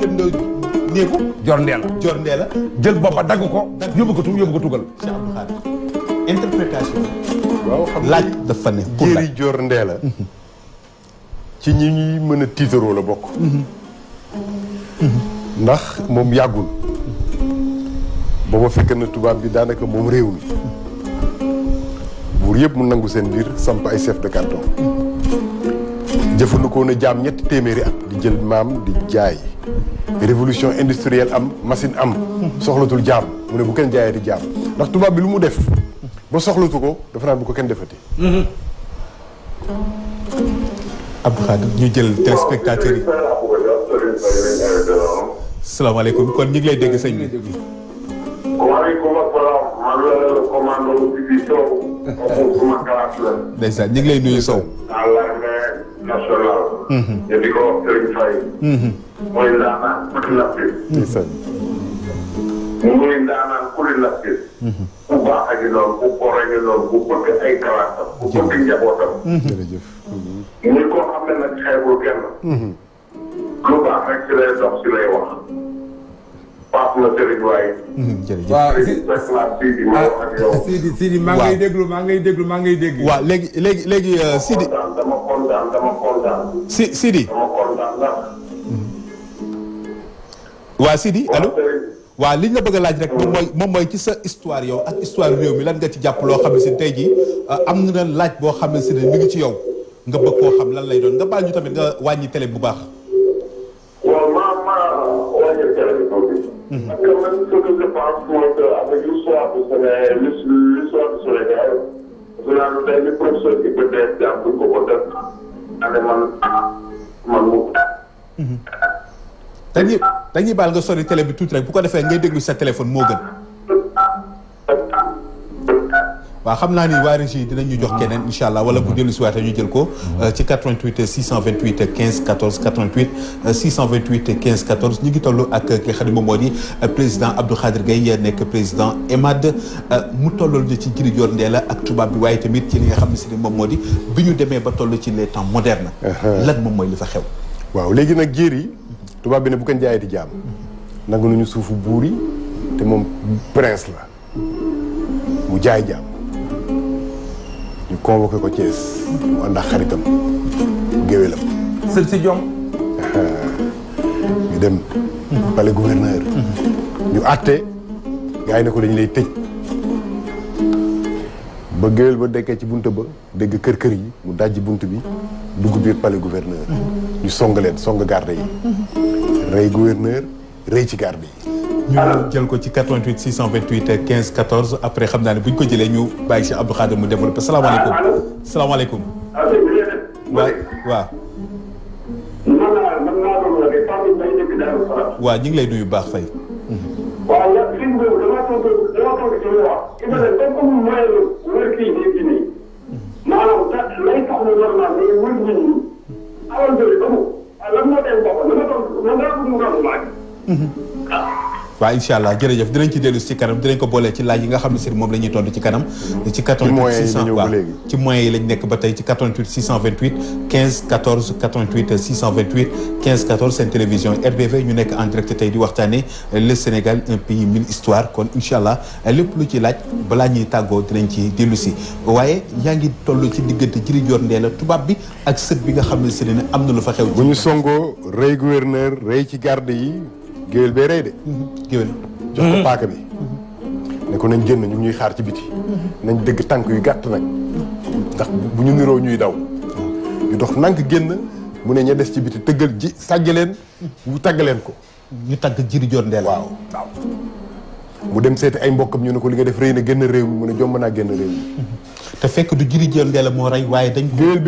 néegu jor ndeela jor ndeela jël boppa dagg ko yóbbu ko tugal Cheikh Abdou Khadre interprétation waaw xam laaj dafa ne pour Jéeri Joor Ndeela ci ñi ñuy mën a tiitaroo la bokk ndax moom yàggul booba fekk na tubaab bi daanaka moom réew mi buur yëpp mu nangu seen biir samp ay chef de canton jëfandikoo na jaam ñetti téeméeri at di jël maam di jaay révolution industrielle am machine am soxlatul jaam mu ne bu kenn jaayee di jaam ndax tubaab bi lu mu def ba soxlatu ko dafa naan bu ko kenn defati Abdou Khadre ñu jël téléspectateurs yi salaamaaleykum kon ñu ngi lay dégg sëñ bi waaleykum salaam man la commando bi Sow moom suma classe la ndeysaan ñu ngi lay nuyu Sow à l'armée nationale ñu di ko Serigne Faye mooy ndaanaan kuli nappis muy ndaanaan kuli nappis bu baax a ngi noonu bu boore ngi noonu bu bëgg ay kalaasam bu bëgg njabootam jërëjëf muy koo xam ne nag xeebul kenn lu baax rek ci lay dox ci lay wax paas na Serigne waaye jërëjëf waaw Sidi Sidi maa ngay déglu maa ngay déglu maa ngay dégg waaw léegi Sidi dama kontaan Sidi dama kontaan ndax waa Sidi allo waaw li ñu la bëgg a laaj rek moom mooy ci sa histoire yow ak histoire réew mi lan nga ci jàpp loo xam ne si tey jii am na laaj boo xam ne si ne mi ngi ci yow nga bëgg koo xam lan lay doon nga baal ñu tamit nga wàññi télé bu baax. waaw maa wàññi télé bi tuuti. parce que man ce que je pense mooy que avec l'histoire du Sénégal l'histoire du Sénégal su naan tey li professeur bi ba dee jàpp buñ ko def ane man mu. dañuy baal nga sori télé bi tuuti rek bu ko defee ngay déglu sa téléphone moo gën. waaw xam naa ni waa régie dinañu jox keneen incha allah wala bu dellu si waatee ñu jël ko ci 88 628 15 14 88 628 15 14 ñu ngi toll ak ki xam ne moom moo di président Abdou Khadre Gaye nekk président EMAD mu tollool ni ci Jiri Joor Ndeela ak tubaab bi waaye tamit ci li nga xam ne si ni moom moo di bi ñu demee ba toll ci les temps modernes. lan moom mooy li fa xew. waaw léegi nag jéeri tubaab bi ne bu ko jaayee di jaam nangu nañu suufu buur yi te moom prince la mu jaay jaam ñu convoqué ko Thiès mu ànd ak xaritam géwélam sël si jom ñu dem palais gouverneur ñu àtte gars yi ne ko dañu lay tëj ba géwél ba dekkee ci bunt ba dégg kër yi mu dajji bunt bi dugg biir palais gouverneur ñu song leen song garde yi rey gouverneur rey ci garde yi ñu jël ko ci 88 628 15 14 après xam naa ne bu ñu ko jëlee ñu bàyyi si Abdou Khadre mu développé salaamaaleykum. salaamaaleykum. waaw waaw. waaw ñu ngi lay nuyu baax fay. waaw la fi mu dama toog ci lu wax. ki ma ne comme comme mooy wër kii nii nii. maanaam lay tax mu normal mais wër nit ñi. alal bëri ba mu. lan moo tey boppam dama toog man dara bëgg mu doon laaj. waaw waaw incha allah jërëjëf dinañ ci dellu ci kanam dinañ ko boolee ci laaj yi nga xam ne si moom la ñuy tontu ci kanam. ci 88 600 waaw ci moyens yi lañ nekk ba tey ci 88 628 15 14 88 628 15 14 seen télévision RDV ñu nekk en direct tey di waxtaanee le Sénégal un pays mille histoire kon incha allah lépp lu ci laaj balaa ñuy tàggoo dinañ ci dellu si waaye yaa ngi toll ci diggante Djily Dior Ndella tubaab bi ak sët bi nga xam ne si ne am na lu fa xew. bu ñu songoo rey gouverneur rey ci garde yi géwél bee rey de. géwél jox ko paaka bi. ne ko nañ génn ñu ñuy xaar ci biti. nañ dëgg tànk yu gàtt nag. ndax bu ñu niroo ñuy daw. ñu dox nank génn mu ne ña des ci biti tëggal ji sàjj leen. wu tagg leen ko. ñu tagg Djily Dior Ndella. waaw mu dem seeti ay mbokkam ñu ne ko li nga def rëy na génn réew mi mu ne jomb naa génn réew mi. te fekk du Djily Dior Ndella moo rey waaye dañ. géwél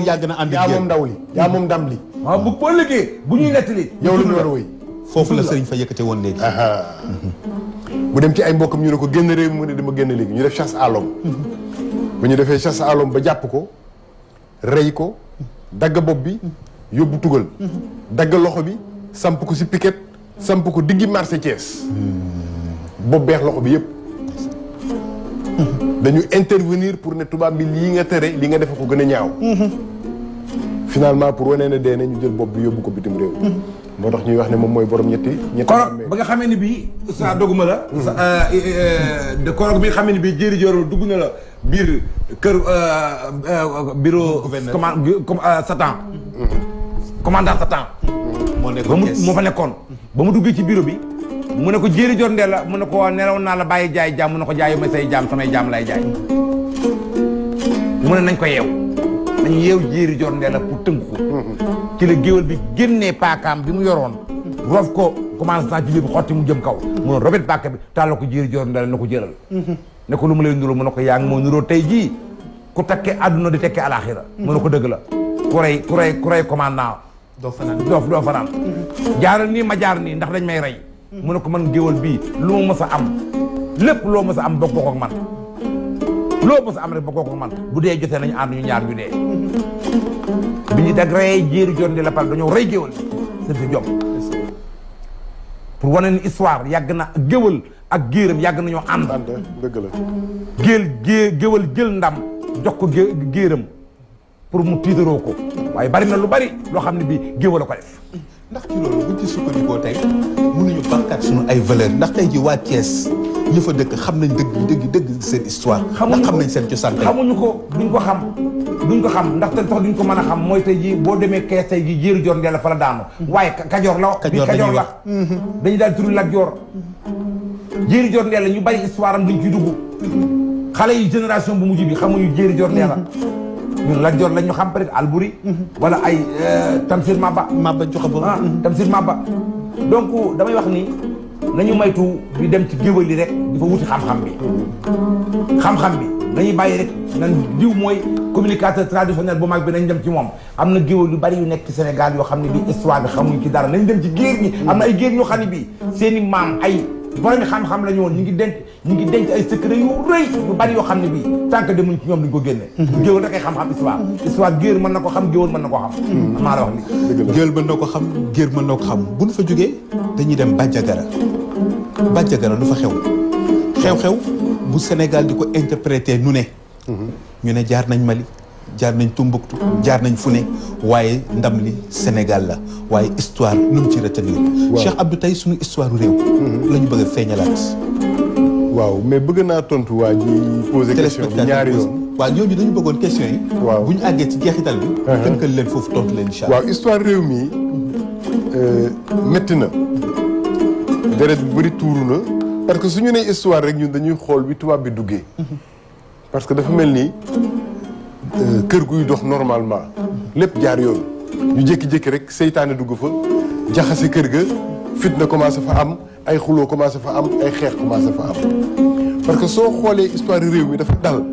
yàgg na ànd yaa moom ndaw li yaa moom ndam li. waaw bu ko liggéey bu ñuy nettali. yow la ñu war a wëy. foofu la sëriñ fa yëkkate woon léegi. mu dem ci ay mbokkam ñu ne ko génn réew mi mu ne dama génn léegi ñu def chasse à l'homme. bu ñu defee chasse à l'homme ba jàpp ko rey ko dagg bopp bi yóbbu tugal. dagg loxo bi samp ko si piquet samp ko diggi marché Thiès. bopp beex loxo bi yëpp. dañu intervenir pour ne tubaab bi lii nga tere li nga defe ko gën a ñaaw. finalement pour wane ne dee na ñu jël bopp bi yóbbu ko bitim réew. moo tax ñuy wax ne moom mooy borom ñetti. koroog ba nga xamee ni bii sa doguma la. de koroog bi nga xamee ni bii Djily Dior dugg na la biir kër bureau. Satan. commandant Satan. moo fa nekkoon. ba mu duggee ci bureau bi. mu ne ko Djily Dior Ndella mu ne ko nelaw naa la bàyyi jaay jaam mu ne ko jaayu ma say jaam samay jaam lay jaay. mu ne nañ ko yeew. nañ yeew Djily Dior Ndella pour tënk ko. ci la géwél bi génnee paakaam bi mu yoroon. roof ko commencé naa ci biir bi xotti mu jëm kaw. mu ne robet paaka bi taal ko Djily Dior Ndella na ko jëlal. ne ko lu mu lay nuroo mu ne ko yaa ngi moo nuroo tey jii ku takke àdduna di tekke alaxira mu ne ko dëgg la. ku rey commandant. doo fanaan jaaral nii ma jaar nii ndax dañ may rey. mu ne ko man géwél bii lu ma mës a am lépp loo mës a am bokk ko ak man loo mës a am rek bokk ko ak man bu dee jotee nañu ànd ñu ñaar ñu dee. bi ñu dag rey Djily Dior Ndella pare dañoo rey géwél bi seen si jom pour wane ni histoire yàgg na géwél ak géeram yàgg nañoo ànd. dëgg la. géwél jël ndam jox ko géeram pour mu tiitaroo ko waaye bari na lu bari loo xam ne bii géwél a ko def. ndax ci loolu buñ ci sukkandikoo tey mënuñu bàkkaat suñu ay valeur ndax tey ji waa Thiès ñu fa dëkk xam nañ dëgg seen histoire. ndax xam nañ seen cosaan tey xamuñu ko duñ ko xam ndax te tax duñ ko mën a xam mooy tey ji boo demee Kees tey ji Djily Dior Ndella fa la daanu. waaye Kajoor la. Kajoor la dañu daal turu Lat Joor. Djily Dior Ndella ñu bari histoire am duñ ciy dugg. xale yi génération bu mujj bi xamuñu Djily Dior Ndella. ñun Lat Joor la ñu xam peut-être Alburi wala ay Tamsir Maba joxe ba Tamsir Maba donc damay wax ni nañu maytu di dem ci géwél yi rek di fa wuti xam-xam bi dañuy bàyyi rek nan diw mooy communicateur traditionnel bu mag bi nañ dem ci moom am na géwél yu bari yu nekk ci Sénégal yoo xam ne bii histoire bi xamuñ ci dara nañ dem ci géer ñi am na ay géer yoo xam ne bii seeni maam ay borom xam-xam la ñu woon ñu ngi denc ay secret yu rëy yu bari yoo xam ne bii tant que demuñ ci ñoom duñ ko génne. géwél rek ay xam-xam histoire géer mën na ko xam géwél mën na ko xam. maa la wax li géwél mën na ko xam géer mën na ko xam bu ñu fa jógee dañuy dem Bandiagara lu fa xew-xew bu Sénégal di ko interpréter nu ne. ñu ne jaar nañ Mali jaar nañ Tombouctou jaar nañ fu ne waaye ndam li Sénégal la waaye histoire lu mu ci retenir. Cheikh Abdou tey suñu histoire réew. la ñu bëgg a feeñalaat. waaw mais bëgg naa tontu waa ji posé question bi ñaari yoon. waaw ñooñu dañu bëggoon question yi. waaw bu ñu àggee ci jeexital bi. tënkal leen foofu tontu leen incha allah. waaw histoire réew mi métti na. deret bu bëri tuuru na. parce que su ñu nee histoire rek ñun dañuy xool bi tubaab bi duggee. parce que dafa mel ni kër guy dox normalement. lépp jaar yoon. ñu jékki-jékki rek seytaane dugg fa jaxase kër ga fitna commencé fa am ay xuloo commencé fa am ay xeex commencé fa am. parce que soo xoolee histoire réew mi dafa dal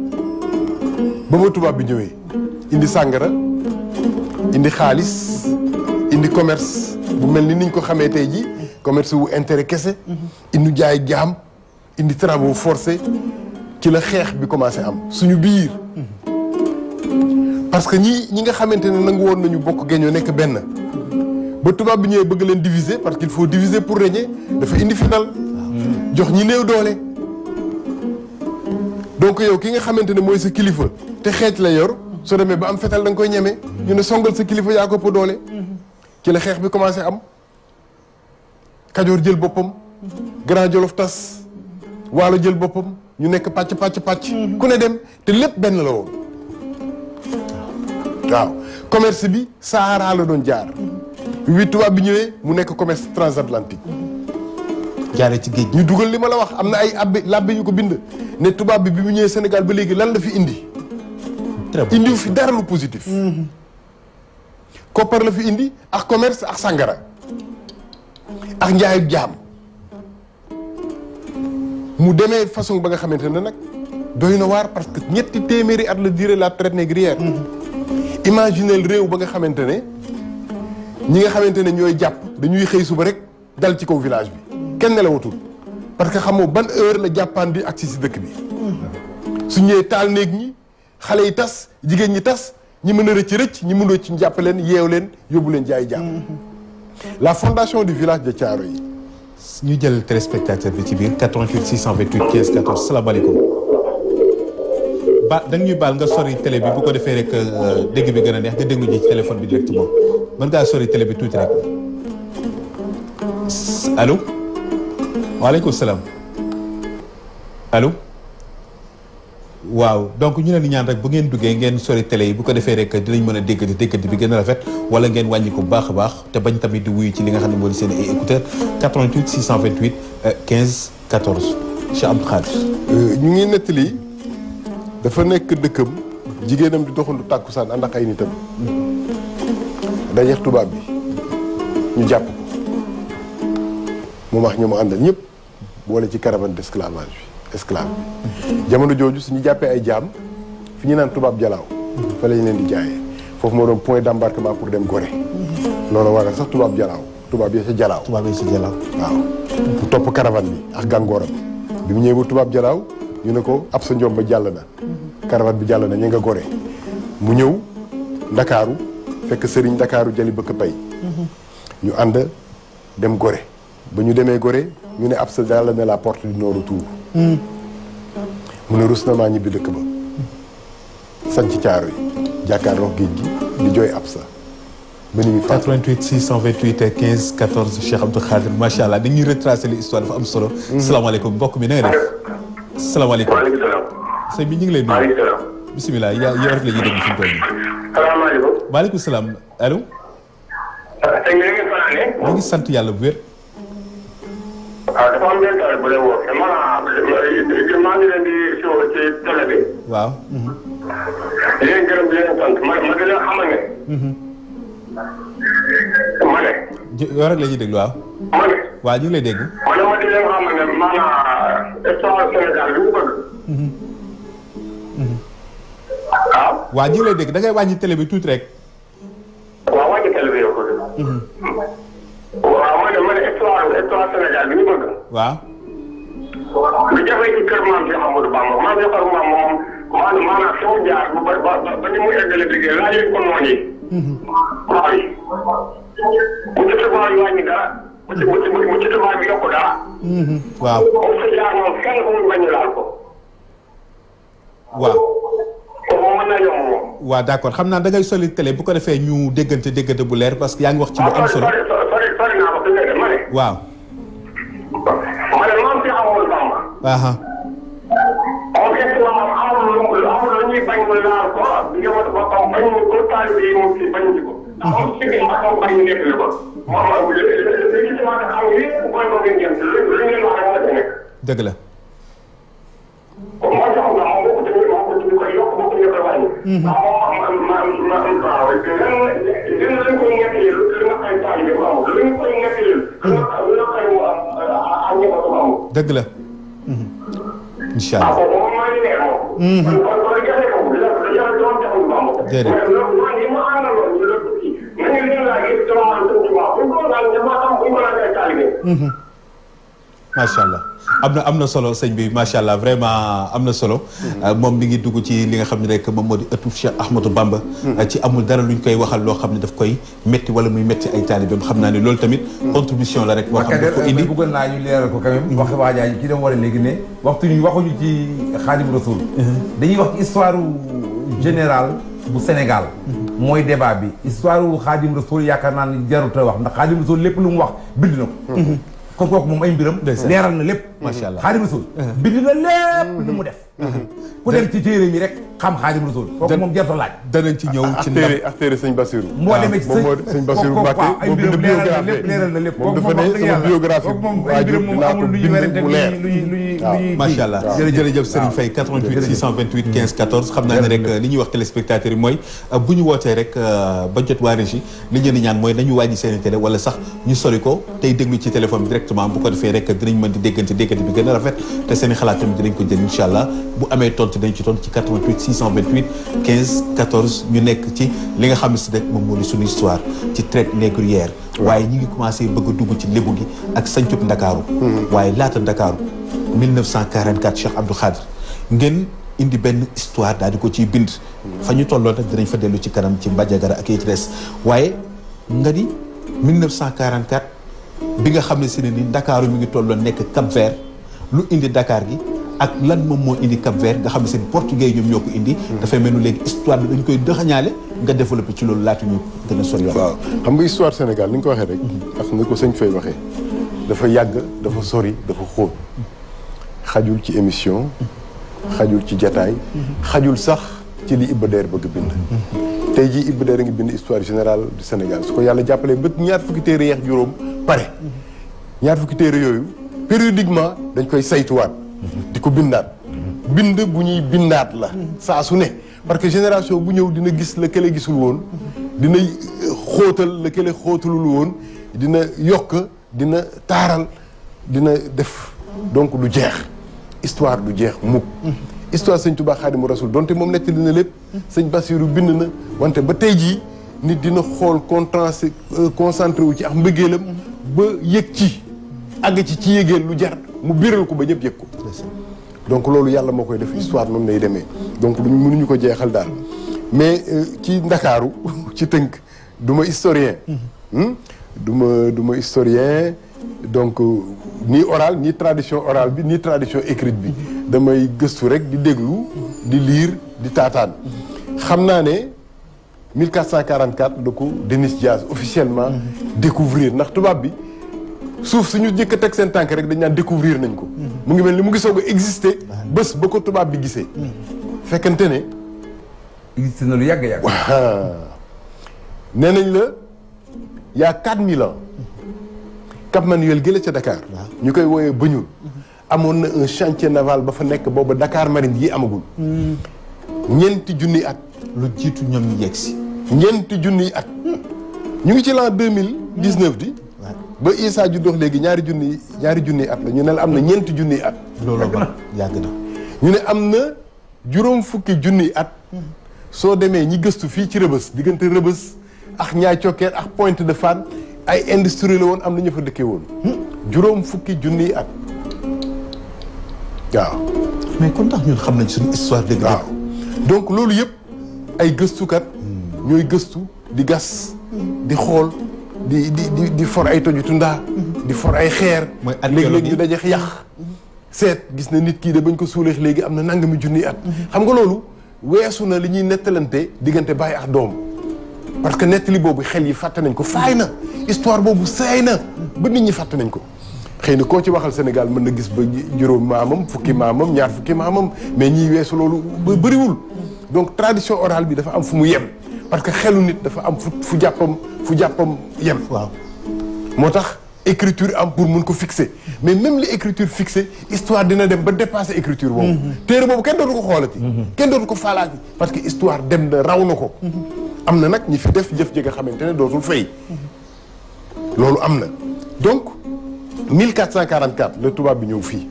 ba ma tubaab bi ñëwee indi sàngara indi xaalis indi commerce bu mel ni niñ ko xamee tey ji commerce wu intérêt kese indi jaay jaam indi travaux forcés ci la xeex bi commencé am suñu biir parce que ñi nga xamante ne nangu woon nañu bokk géñoo nekk benn ba tubaab bi ñëwee bëgg leen diviser parce qu'il faut diviser pour régner dafa indi final jox ñi néew doole donc yow ki nga xamante ne mooy sa kilifa te xeej la yor soo demee ba am fetal da nga koy ñeme ñu ne songal sa kilifa yaa ko ëpp doole ci la xeex bi commencé am Kajoor jël boppam Grand Jolof tas Waalo jël boppam ñu nekk pàcc ku ne dem te lépp benn la woon waaw commerce bi Sahara la doon jaar bi tubaab bi ñëwee mu nekk commerce transatlantique jaaree ci géej ñu dugal li ma la wax am na ay labbe yu ko bind ne tubaab bi mu ñëwee Sénégal ba léegi lan la fi indi indiw fi dara lu positif koppar la fi indi ak commerce ak sàngara ak njaayu jaam mu demee façon ba nga xamante ne nag doy na waar parce que ñetti téeméeri at la durée la traite négrière imaginez réew ba nga xamante ne ñi nga xamante ne ñooy jàpp dañuy xëy suba rek dal ci kaw village bi kenn nelawatul parce que xamoo ban heure la jàppaan di agsi si dëkk bi su ñëwee taal néeg ñi xale yi tas jigéen ñi tas ñi mën a rëcc ñi mënoo ci jàpp leen yeew leen yóbbu leen jaay jàpp la fondation du village de Thiaroye yi ñu jël téléspectateur bi ci biir 88 628 15 14 salaamaaleykum da ñuy baal nga sori télé bi bu ko defee rek dégg bi gën a neex nga déglu ji ci téléphone bi directement mën ngaa sori télé bi tuuti rek allo waaleykum salaam allo waaw donc ñu leen di ñaan rek bu ngeen duggee ngeen sori télé yi bu ko defee rek dinañ mën a déggante bi gën a rafet wala ngeen wàññi ko bu baax a baax te bañ tamit di wuyu ci li nga xam ne moo di seen ay écouteur 88 628 15 14 Cheikh Abdou Khadir ñu ngi nettali dafa nekk dëkkam jigéenam di doxandu tàkkusaan ànd ak ay nitam dajeex tubaab bi ñu jàpp ko mu wax ñu mu àndal ñëpp boole ci caravane d'esclavage bi esclave bi jamono jooju suñu jàppee ay jaam fi ñu naan tubaab jalaaw fa lañ leen di jaayee foofu moo doon point d'embarquement pour dem Gorée loolu waral sax tubaab jalaaw tubaab yi sa jalaaw tubaab yi sa jalaaw waaw mu topp caravane bi ak gàngooram bi mu ñëwee ba tubaab jalaaw ñu ne ko ab sa njom ba jàll na caravane bi jàll na ñu nga Gorée mu ñëw ndakaaru fekk sëriñ ndakaaru jali bëkk pay ñu ànd dem Gorée ba ñu demee Gorée ñu ne ab sa jàll na la porte du non retour mu ne rus na maa ñibbi dëkk ba sañ ci caaro yi jàkkaarloo géej gi di jooy ab sa ba ni muy 88 628 15 14 Cheikh Abdou Khadir macha allah dañuy retracer l'histoire dafa am solo. salaamaaleykum mbokk mi na nga def. salaamaaleykum waaleykum salaam. sëñ bi ñu ngi lay nuyu. waaleykum salaam. bisimilah yow rek la ñuy déglu fi mu toll nii. salaamaaleykum. maaleykum salaam allo. sëñ bi ngeen fanaane. ñu ngi sant yàlla bu wér. waaw dafa am benn taal bu lay woo. maa ngi leen di suivre ci télé bi. waaw. di leen gërëm di leen sant ma di leen xamal ne. ma ne. yow rek la ñuy déglu waaw. ma ne. waaw ñu ngi lay dégg. ma di leen xamal ne maanaam histoire Sénégal bi mu bëgg. waaw. waaw ñu ngi lay dégg da ngay wàññi télé bi tuuti rek. waaw wàññi télé bi yow ko. waaw ma ne histoire Sénégal bi ñu bëgg. waaw. lu jafe ci kër maam Cheikh Amadou Bamba maam Cheikh Amadou Bamba moom maanaam fi mu jaar ba ni mu eggale liggéey laaj ko noonu yi. waaw yi. mu ci tubaab yi wàññi dara. mu ci tubaab yi yokku dara. waaw. moom sa jaar moom kenn ku mu bañ a laal ko. waaw. kooku mën na yomb moom. waaw d'accord xam naa da ngay soli télé bu ko defee ñu déggante bu leer parce que yaa ngi wax ci lu am solo. sori naa ko fi nga ma ne. waaw. ma ne maam Cheikh Amadou Bamba. moom islam amul lu ñuy bañ mu laal ko njabootu boppam bañ ko taalibe yi moom si bañ ko. ndax moom si biir boppam bañ nekk li ko. moom li ci sama xam yëpp mooy ko ngeen jëm lu ngeen wax rek la nekk. dëgg la. kon moo tax nga moom boo ko tëjee moo ko tudd koy yokk boo ko ñëpp a wàññi. ndax moom waaw lan lañ koy ñettali lu nga koy taalibe bu amul lu ñu koy ñettali lu nga koy am njabootu bu amul. dëgg la. incha allah waaw moom maa ngi neex moom. kon jafe ko dañoo doon jaxul bamb. déedéet mais loolu man li ma àndaloon ñu la tukki nañu leen laa gis sama man suñu tubaab bu ñu ko laal damaa xam bu ñu ko laajee taalibe. macha allah am na solo sëñ bi macha allah vraiment am na solo. moom mi ngi dugg ci li nga xam ne rek moom moo di ëttu Cheikh Ahmadou Bamba. ci amul dara luñ koy waxal loo xam ne daf koy métti wala muy métti ay taalibeem xam naa ne loolu tamit. contribution la rek boo xam ne daf ko indi bëggoon naa ñu leeral ko quand même. wax waajaa ji ki dem war a léegi ne waxuñu ci Xaadimu Rasuul. dañuy wax ci histoire générale bu Sénégal. mooy débat bi histoire wu Xaadimu Rasuul yaakaar naa ne jarut a wax ndax Xaadimu Rasuul lépp lu mu wax bind na ko. kon kooku moom ay mbiram leeral na lépp macha allah Xaadimu Rasuul bind na lépp lu mu def ku dem ci téere mi rek xam Xaadimu Rasuul kooku moom jarta laaj danañ ci ñëw ci ak téere sëñ Bassirou moo demee ci sëñ Bassirou Mbacké ay mbiram leeral na lépp moom dafa ne sama biographie moom ay mbiram moom amul lu ñu werante luy macha allah jërëjëf Serigne Faye 88 628 15 14 xam naa ne rek li ñuy wax téléspectateurs yi mooy bu ñu wootee rek ba jot waa régie li ñu ñaan mooy nañu wàññi seen télé wala sax ñu sori ko tey déglu ci téléphone bi directement bu ko defee rek dinañ mën di déggante bi gën a rafet te seen i xalaat tamit dinañ ko jël incha allah bu amee tontu dañ ci tontu ci 88 628 15 14 ñu nekk ci li nga xam ne si rek moom moo di suñu histoire ci traite négrière waaye ñi ngi commencé bëgg a dugg ci lébu gi ak sancub Ndakaaru waaye laata Ndakaaru 1944 Cheikh Abdou Khadre ngeen indi benn histoire daal di ko ciy bind fa ñu tolloon nag dinañ fa dellu ci kanam ci Mbadiagara ak yi ci des waaye nga ni 1944 bi nga xam ne si ne ni Ndakaaru mi ngi tolloon nekk Cap Vert lu indi Dakar gi ak lan moom moo indi Cap Vert nga xam ne seen portugais ñoom ñoo ko indi dafay mel ni léegi histoire bi dañ koy dëxañaale nga développé ci loolu laatu ñu gën a sori waaw xam nga histoire Sénégal ni nga ko waxee rek ak ni ko sëñ Faye waxee dafa yàgg dafa sori dafa xóot xajul ci émission xajul ci jataay xajul sax ci li Iba Der bëgg bind tey jii Iba Der a ngi bind histoire générale du Sénégal su ko yàlla jàppalee ba ñaar fukki téere yeex juróom pare ñaar fukki téere yooyu périodiquement dañ koy saytuwaat di ko bindaat bind bu ñuy bindaat la saa su ne parce que génération bu ñëw dina gis la kële gisul woon dina xóotal la kële xóotalul woon dina yokk dina taaral dina def donc du jeex histoire du jeex mukk histoire sëñ Touba Xaadimu Rasuul donte moom nettali na lépp sëñ Bassirou bind na wante ba tey jii nit dina xool concentré wu ci ak mbëggeelam ba yëg ci àgg ci yëgeel lu jar mu biral ko ba ñëpp yëg ko donc loolu yàlla moo koy def histoire noonu lay demee donc duñu mënuñu ko jeexal daal mais ci Ndakaaru ci tënk du ma historien du ma historien donc ni oral ni tradition orale bi ni tradition écrite bi damay gëstu rek di déglu di lire di taataan xam naa ne 1444 da ko Denis Diaz officiellement découvrir ndax tubaab bi suuf suñu jëkk a teg seen tànk rek dañ naan découvrir nañ ko mu ngi mel ni mu ngi soog a exister bés ba ko tubaab bi gisee fekkante ne existé na lu yàgg nee nañ la y a 4000 ans Cap Manuel gële ca Dakar ñu koy wooyee Bëñul amoon na un chantier naval ba fa nekk booba Dakar Marine yi amagul ñeenti junni at lu jiitu ñoom ñu yegg si ñeenti junni at ñu ngi ci l'an 2019 di ba Issa ju dox léegi ñaari junni at la ñu ne la am na ñeenti junni at loolu yàgg na ñu ne am na juróom fukki junni at soo demee ñi gëstu fii ci Rëbës diggante Rëbës ak Ñaay Cokkeer ak Pointe de Fann ay industrie la woon am na ñu fa dëkkee woon juróom fukki junni at waaw mais kon tax ñun xam nañ suñu histoire dëgg waaw donc loolu yëpp ay gëstukat ñooy gëstu di gas di xool di for ay toju tundaa di for ay xeer léeg-léeg ñu dajeex yàq seet gis na nit kii de bañ ko suuleex léegi am na nangami junni at xam nga loolu weesu na li ñuy nettalante diggante bàyyi ak doom parce que nettali boobu xel yi fàtte nañ ko faay na histoire boobu seey na ba nit ñi fàtte nañ ko xëy na koo ci waxal Sénégal mën na gis ba juróom maamam fukki maamam ñaar fukki maamam mais ñiy weesu loolu ba bëriwul donc tradition orale bi dafa am fu mu yem parce que xelu nit dafa am fu jàppam yem waaw moo tax écriture am pour mun ko fixer mais même li écriture fixée histoire dina dem ba dépasser écriture boobu téere boobu kenn dootu ko xoolati kenn dootu ko faalaati parce que histoire dem na raw na ko am na nag ñi fi def jëf ji nga xamante ne dootul fay loolu am na donc 1444 la tubaab bi ñëw fii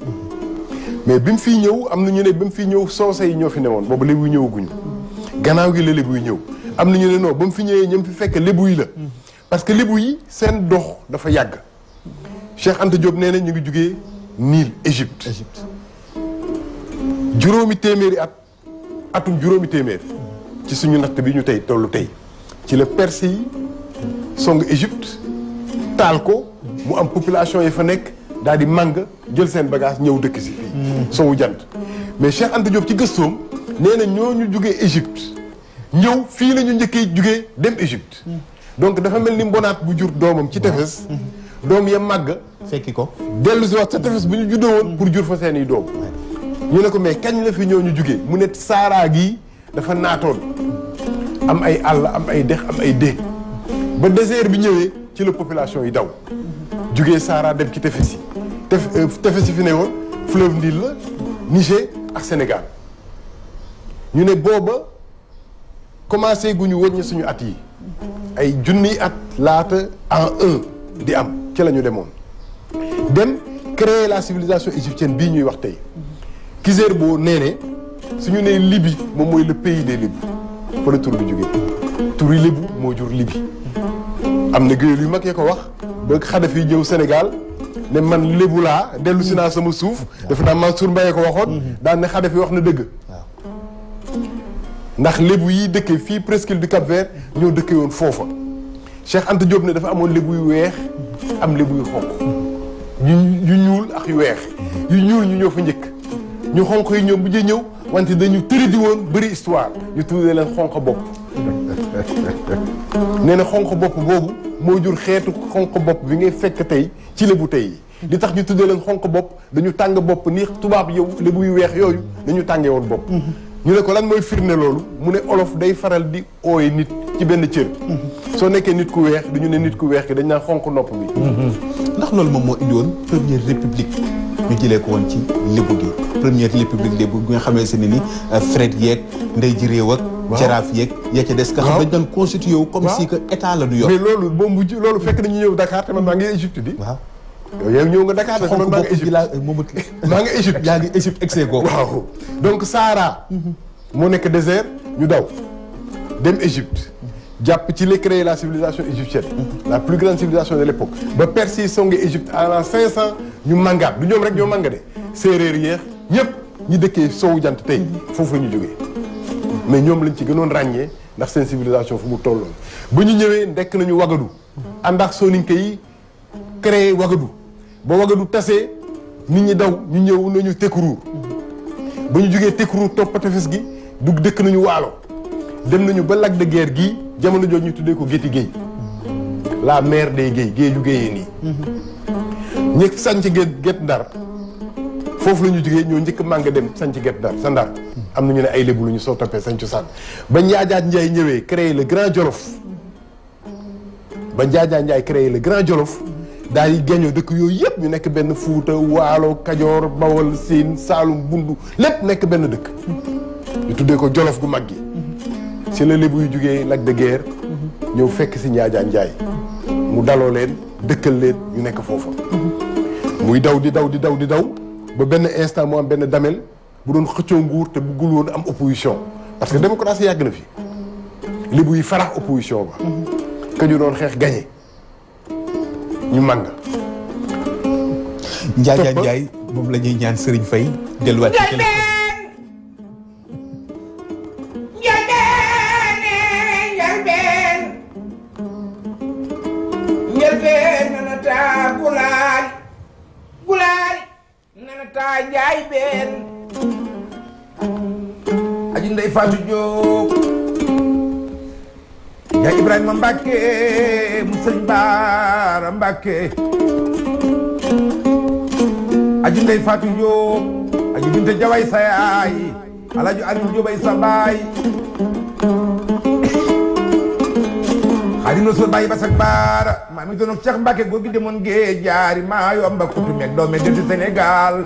mais bi mu fiy ñëw am na ñu ne bi mu fiy ñëw soose yi ñoo fi newoon boobu lébu yi ñëwaguñu gannaaw gi la lébu yi ñëw am na ñu ne non ba mu fi ñëwee ñoom fi fekk lébu yi la parce que lébu yi seen dox dafa yàgg Cheikh Anta Diop nee na ñu ngi jugee Nil Égypte. juróomi téeméeri atum juróomi téeméer ci suñu natt bi ñu tey tollu tey ci la Perse yi song Égypte taal ko mu am population yi fa nekk daal di màng jël seen bagage ñëw dëkk si fii sowu jant mais Cheikh Anta Diop ci gëstoom nee na ñooñu jugee Égypte ñëw fii la ñu njëkkee jugee dem Égypte donc dafa mel ni mbonaat bu jur doomam ci tefes doom ya màgg fekki ko dellu si wax sa tefes bu ñu juddoo woon pour jur fa seen i doom ñu ne ko mais kañ la fi ñooñu jugee mu ne Sahara gii dafa naatoon am ay àll am ay dex am ay déeg ba désert bi ñëwee ci la population yi daw jugee Sahara dem ci tefes yi tefes yi fi ne woon fleuve Nil la Niger ak Sénégal ñu ne booba commencé gu ñu wëññi suñu at yi ay junniy at laata en un di am ci la ñu demoon dem créer la civilisation égyptienne bii ñuy wax tey Kizerbo nee ne suñu nee Libye moom mooy le pays des Libes fa la tur bi jógee turi Libu moo jur Libye am na géwél yu mag ya ko wax ba Xadafi yi ñëw Sénégal ne man lébu laa dellu si naa sama suuf def naa Mansour Mbaye ko waxoon daan ne Xadafi wax na dëgg ndax lébu yi dëkkee fii presqu'île du Cap-Vert ñoo dëkkee woon foofa Cheikh Anta Diop ne dafa amoon lébu yu weex am lébu yu xonq yu ñuul ak yu weex yu ñuul ñu ñoo fa njëkk ñu xonq yi ñoom bu jee ñëw wante dañu tëradi woon bëri histoire ñu tuddee leen xonq bopp nee na xonq bopp boobu moo jur xeetu xonq bopp bi ngay fekk tey ci lébu tey yi li tax ñu tuddee leen xonq bopp dañu tàng bopp ni tubaab yow lébu yu weex yooyu dañu tàngee woon bopp ñu ne ko lan mooy firnde loolu mu ne olof day faral di ooye nit ci benn cër soo nekkee nit ku weex dañu ne nit ku weex ki dañ naan xonq nopp bi ndax loolu moom moo indi woon première république ñu jëlee ko woon ci lébu gi première république lébu bi nga xamee se ne ni Fred yeeg ndey ji réew ak jaraaf yeeg yaa ca des nga xam dañ doon constitué wu comme si que état la du yor mais loolu boo mujj loolu fekk nañu ñëw Dakar te man maa ngi Égypte di waaw yow ñëw nga Dakar te man maa ngi Égypte maa ngi Égypte yaa ngi Égypte egsee ko waaw donc Sahara moo nekk désert ñu daw dem Égypte jàpp ci li créé la civilisation égyptienne la plus grande civilisation de l'époque ba Perse yi songe Égypte à l'an 500 ñu màngaat du ñoom rek ñoo mànga de séeréer yeex ñëpp ñi dëkkee sowu jant tey foofu la ñu jógee mais ñoom lañ ci gënoon ràññee ndax seen civilisation fu mu tolloon ba ñu ñëwee ndekk nañu Wagadu ànd ak soninke yi créé Wagadu ba Wagadu tasee nit ñi daw ñu ñëw nañu Tekruur ba ñu jógee Tekruur topp tefes gi dugg dëkk nañu Waalo dem nañu ba lac de Guiers gii jamono jooju ñu tuddee ko Géti Géej la mer des géej géeju géejee nii ñi sanc Guet Ndar foofu la ñu jógee ñoo njëkk mànga dem sanc Guet Ndar sa Ndar am na ñu ne ay lébu lu ñu soo toppee sancu sànn ba Njaajaat Njaay ñëwee créé le Grand Jolof ba Njaajaat Njaay créé le Grand Jolof daal di gañoo dëkk yooyu yëpp ñu nekk benn Fuuta Waalo Kajoor Bawol Siin Saalum Bundu lépp nekk benn dëkk ñu tuddee ko Jolof gu mag gi ci la lébu yu jugee lac de Guiers ñëw fekk si Njaajaat Njaay mu daloo leen dëkkal leen ñu nekk foofa muy daw di daw ba benn instant mu am benn damel bu doon xëccoo nguur te buggul woon am opposition parce que démocratie yàgg na fi lébu yi farax opposition ba ka ñu doon xeex gañe ñu màng Njaajaat Njaay moom la ñuy ñaan Serigne Faye delluwaat ci taa njaay benn aji ndey Fatou Diop njaay Ibrahima Mbacke mu sëñ Baara Mbacke aji ndey Fatou Diop aji binte jaway sa yaay alaju Aliou Diobay sa baay Xaadim Rasul bàyyi basak baara maa mi doon Cheikh Mbacke góor gi demoon géej jaari maa yomba kutu meeg doo meeg del ci Sénégal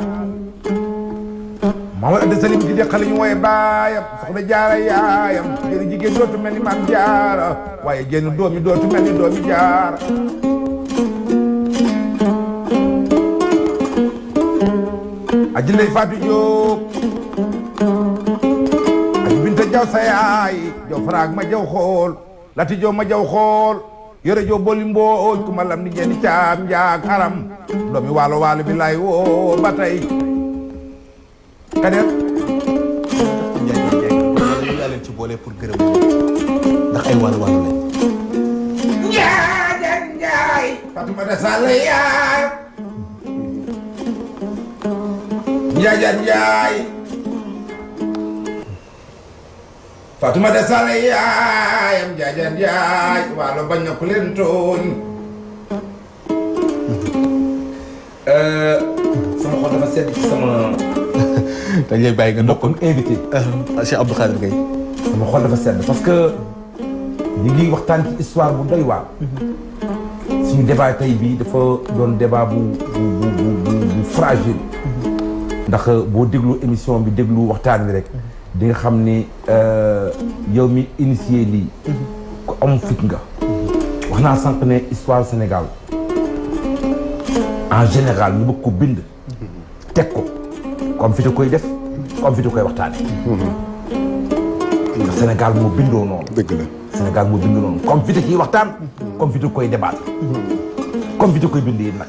Mamadou Anta Salim di deqal ñu wooye baayam soxna jaara yaayam jëri jigéen dootu mel ni maam jaara waaye génn doomi dootu mel ni doomi jaara aji ndey Fatou Diop aji binta jaw sa yaay jaw faraag ma jaw xool lati jaw ma jaw xool yore joo booli mbooj ku ma lam ni jenni caam njaag aram doomi waalo waalo bi lay woo ba tey Kader yaa leen ci boole pour gërëm ndax ay waalo waalo lañ njaajan njaay Fatoumata Sall yaay njaajan njaay Fatoumata Sall yaayam njaajan njaay waalo bañ na ku leen tooñ sama xol dafa sedd ci sama dañ lay bàyyi nga bokkoon invité Cheikh Abdou Khadir Gaye sama xol dafa sedd parce que ñu ngi waxtaan ci histoire bu doy waar suñu débat tey bii dafa doon débat bu fragile ndax boo déglu émission bi déglu waxtaan bi rek di nga xam ni yow mi initié lii ku am fit nga wax naa sànq ne histoire Sénégal en général ñu bëgg ko bind teg ko comme fi da koy def comme fi da koy waxtaane ndax Sénégal moo bindoo noonu dëgg la Sénégal moo bindoo noonu comme fi da ciy waxtaan comme fi da koy débattre comme fi da koy bind yi nag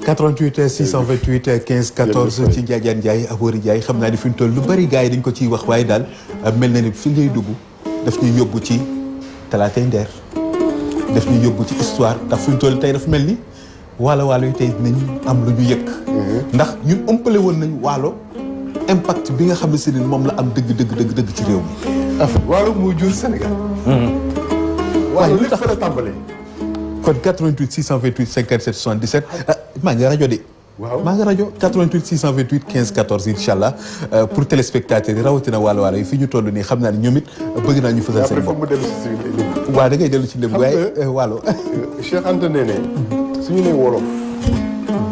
88 628 15 14 ci Njaajaan Njaay Aboori Njaay xam naa ni fi mu toll lu bari gars yi dañ ko ciy wax waaye daal mel na ni fi ngay dugg daf ñuy yóbbu ci talaatay ndeer daf ñuy yóbbu ci histoire ndax fi mu toll tey dafa mel ni waalo waalo yi tey dinañ am lu ñu yëkk ndax ñun ëmpale woon nañ waalo impact bi nga xam ne si ne moom la am dëgg ci réew mi. en fait waalo moo jur Sénégal. waalo lépp fa la tàmbalee. kon 88 628 57 77 maa ngi rajo de. waaw maa ngi rajo 88 628 15 14 incha allah pour téléspectateurs yi rawatina waalo waalo yi fi ñu toll nii xam naa ne ñoom it bëgg naa ñu fësal seen bopp. après foog mu dellu si léegi. waaw da ngay dellu ci lépp waaye waalo. Cheikh Anta nee ne suñu nee wolof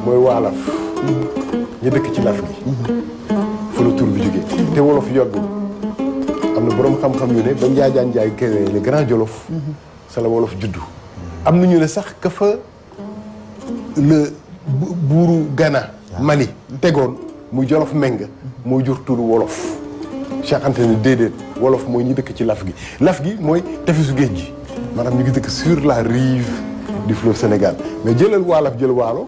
mooy waalaf ñu dëkk ci laf gi fa la tur bi jógee te wolof yàggul am na boroom xam-xam yu ne ba Njaajaan Njaay créé le grand Jolof sa la wolof juddu am na ñu ne sax ka fa le buuru Ghana Mali tegoon muy Jolof Meng moo jur turu wolof Cheikh Anta ne déedéet wolof mooy ñi dëkk ci laf gi mooy tefesu géej gi maanaam ñu ngi dëkk sur la rive du fleuve Sénégal mais jëlal waalaf jël waalo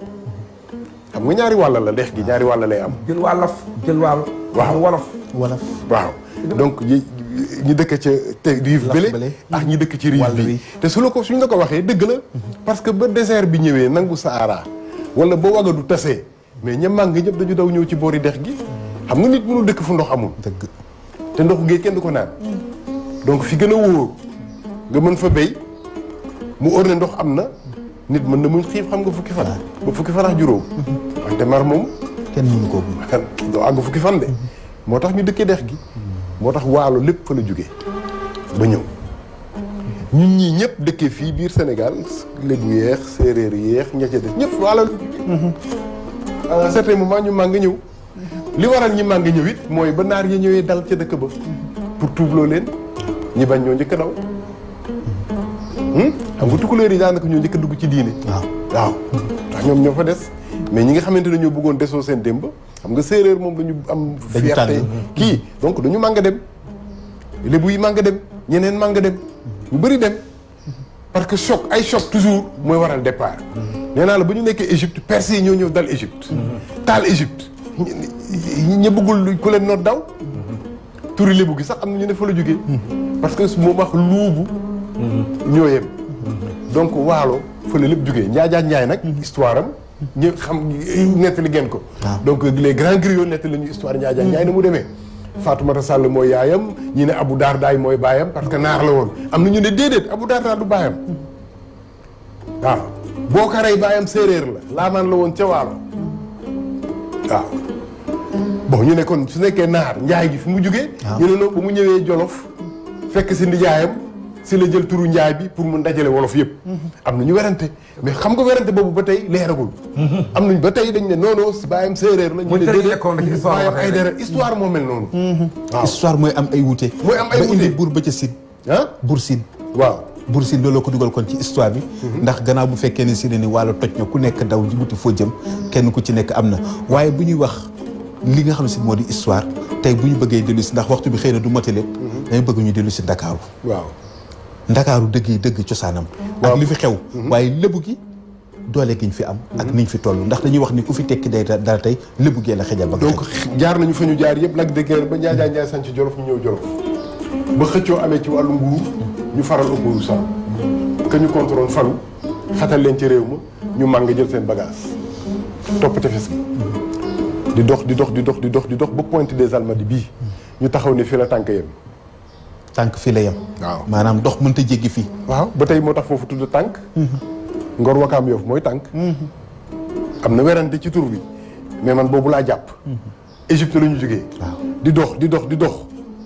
xam nga ñaari wàll la dex gi ñaari wàll lay am. jël wàllaf jël waalo. waaw wolof. waaw donc ñi dëkk ca te rive bële ak ñi dëkk ci rive bi te suñ la ko waxee dëgg la parce que ba désert bi ñëwee nangu Sahara wala ba Wagadu tasee mais ña màng ñëpp dañu daw ñëw ci boori dex gi xam nga nit mënul dëkk fu ndox amul. dëgg te ndoxu géej kenn du ko naan donc fi gën a wóor nga mën fa béy mu óor ne ndox am na nit mën na muñ xiif xam nga fukki fan ba fukki fan ak juróom wante mar moom kenn mënu ko doo àgg fukki fan de moo tax ñu dëkkee dex gi moo tax waalo lépp fa la jógee ba ñëw ñun ñii ñëpp dëkkee fii biir Sénégal léegu yeex séeréer yeex ña ca def ñëpp waalo la jógee à un certain moment ñu màng ñëw li waral ñi màng ñëw it mooy ba naar yi ñëwee dal ca dëkk ba pour tuubloo leen ñi bañ ñoo njëkk a daw xam nga tukulóor yi daanaka ñoo njëkk a dugg ci diine waaw ndax ñoom ñoo fa des mais ñi nga xamante ne ñoo bëggoon desoo seen démb xam nga séeréer moom dañu am fierté kii donc dañu màng dem lébu yi màng dem ñeneen màng dem ñu bëri dem parce que choc ay choc toujours mooy waral départ nee naa la ba ñu nekkee Égypte Perse yi ñoo ñëw dal Égypte taal Égypte ña bëggul ku leen noot daw turi lébu gi sax am na ñu ne fa la jógee parce que moom wax luubu ñoo yem donc waalo fa la lépp jógee Njaajaan Njaay nag histoire am ñu xam nettali ngeen ko donc les grands griots nettali lañu histoire Njaajaan Njaay na mu demee Fatoumata Sall mooy yaayam ñi ne Abou Dardaay mooy baayam parce que naar la woon am na ñu ne déedéet Abou Dardaay du baayam waaw boo ko rey baayam séeréer la laamaan la woon ca waalo waaw bon ñu ne kon su nekkee naar njaay gi fi mu jugee ñu ne noonu ba mu ñëwee Jolof fekk si ndijaayam si la jël turu njaay bi pour mu dajale wolof yëpp am na ñu werante mais xam nga werante boobu ba tey leeragul am nañ ba tey dañ ne non si baayam séeréer la ñu ne déedéet baayam ay dara histoire moo mel noonu waaw histoire mooy am ay wute mooy am ay wute ba indi buur ba ca Siin buur Siin waaw buur Siin looloo ko dugal kon ci histoire bi ndax gannaaw bu fekkee ne si ne ni wàllu toj na ku nekk daw ji wuti foo jëm kenn ku ci nekk am na waaye bu ñuy wax li nga xam ne si moo di histoire tey bu ñu bëggee dellu si ndax waxtu bi xëy na du motale dañu bëgg ñu dellu si Ndakaaru waaw ndakaaru dëgg cosaanam. ak li fi xew. waaye lébu gi doole gi ñu fi am. ak niñ fi toll ndax dañuy wax ni ku fi tekki day dara tey lébu gee la xejal ba. donc jaar nañu fa ñu jaar yëpp Lac de Guiers ba Njaay sanc Jolof ñu ñëw Jolof ba xëccoo amee ci wàllu nguur ñu faral opposition que ñu contrôle falu xatal leen ci réew ma ñu màng jël seen bagage topp tefes gi di dox ba Pointe des Almadies bii ñu taxaw ne fii la tànk yem. tànk fii la yem. waaw maanaam dox mënta jéggi fii. waaw ba tey moo tax foofu tudd tànk. Ngor Wakaam Yoff mooy tànk. am na werante ci tur bi mais man boobu laa jàpp. Égypte la ñu jógee. waaw di dox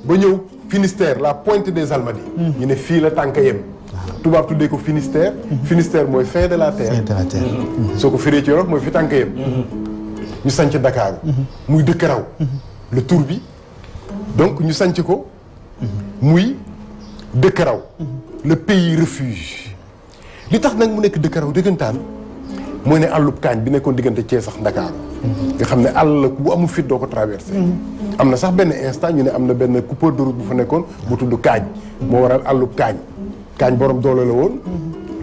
ba ñëw Finistère la Pointe des Almadies. ñu ne fii la tànk yem. tubaab tuddee ko Finistère. Finistère mooy fin de la terre. fin de la terre. soo ko firee ci Wolof mooy fi tànk yem. ñu sanc Dakar. muy dëkk raw. le tur bi donc ñu sanc ko. muy dëkk raw. le pays refuge. li tax nag mu nekk dëkk raw dëggantaan mooy ne àllub kaañ bi nekkoon diggante Thiès sax Dakar. nga xam ne àll la bu amul fit doo ko traversé. am na sax benn instant ñu ne am na benn coupeur de route bu fa nekkoon bu tudd kaañ. moo waral àllub kaañ. kaañ borom doole la woon.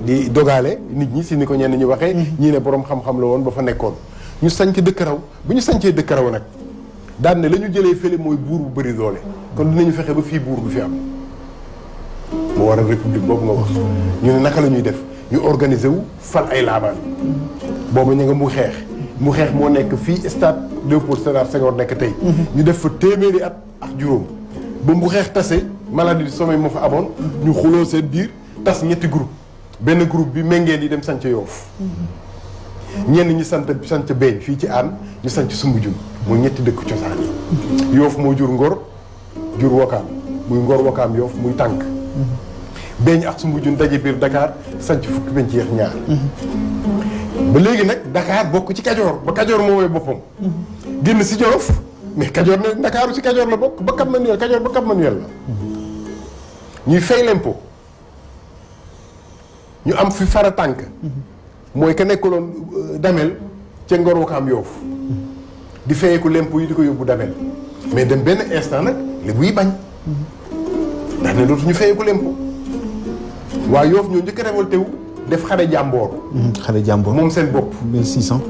di dogaale nit ñi si ni ko ñenn ñi waxee. ñii ne borom xam-xam la woon ba fa nekkoon. ñu sanc dëkk raw bu ñu sancee dëkk raw nag daan ne la ñu jëlee fële mooy buur bu bëri doole. kon dinañu fexe ba fii buur du fi am. moo waral république boobu nga wax. ñu ne naka la ñuy def ñu organiser wu fal ay laabaan. boobu ñu nga mu xeex moo nekk fii stade Léopold Sédar Senghor nekk tey. ñu def fa téeméeri at ak juróom. ba mu xeex tase maladie du sommeil moo fa amoon. ñu xuloo seen biir tas ñetti groupe benn groupe bi méngeen yi dem sanc Yoof ñenn ñi sant beeñ fii ci Hann ñu sanc Soumbédioune mooy ñetti dëkk cosaan yi. Yoof moo jur Ngor jur Wakaam muy Ngor Wakaam Yoof muy tànk. beeñ ak Soumbédioune daje biir Dakar sanc fukki penc yeex ñaar. ba léegi nag Dakar bokk ci Kajoor ba Kajoor moo woy boppam. génn si Jolof mais Kajoor ne Dakaaru si Kajoor la bokk ba Cap Manuel Kajoor ba Cap Manuel la. ñuy fay l'impôt ñu am fi fara tànk. mooy ka nekkaloon Damel ca Ngor Wakaam Yoof di fayeeku l'impôt yi di ko yóbbu Damel mais dem benn instant nag li buy bañ. ndax ne dootuñu fayeeku l'impôt waa Yoof ñoo njëkk a révolté wu def xare jàmboor. xare jàmboor moom seen bopp. 1600.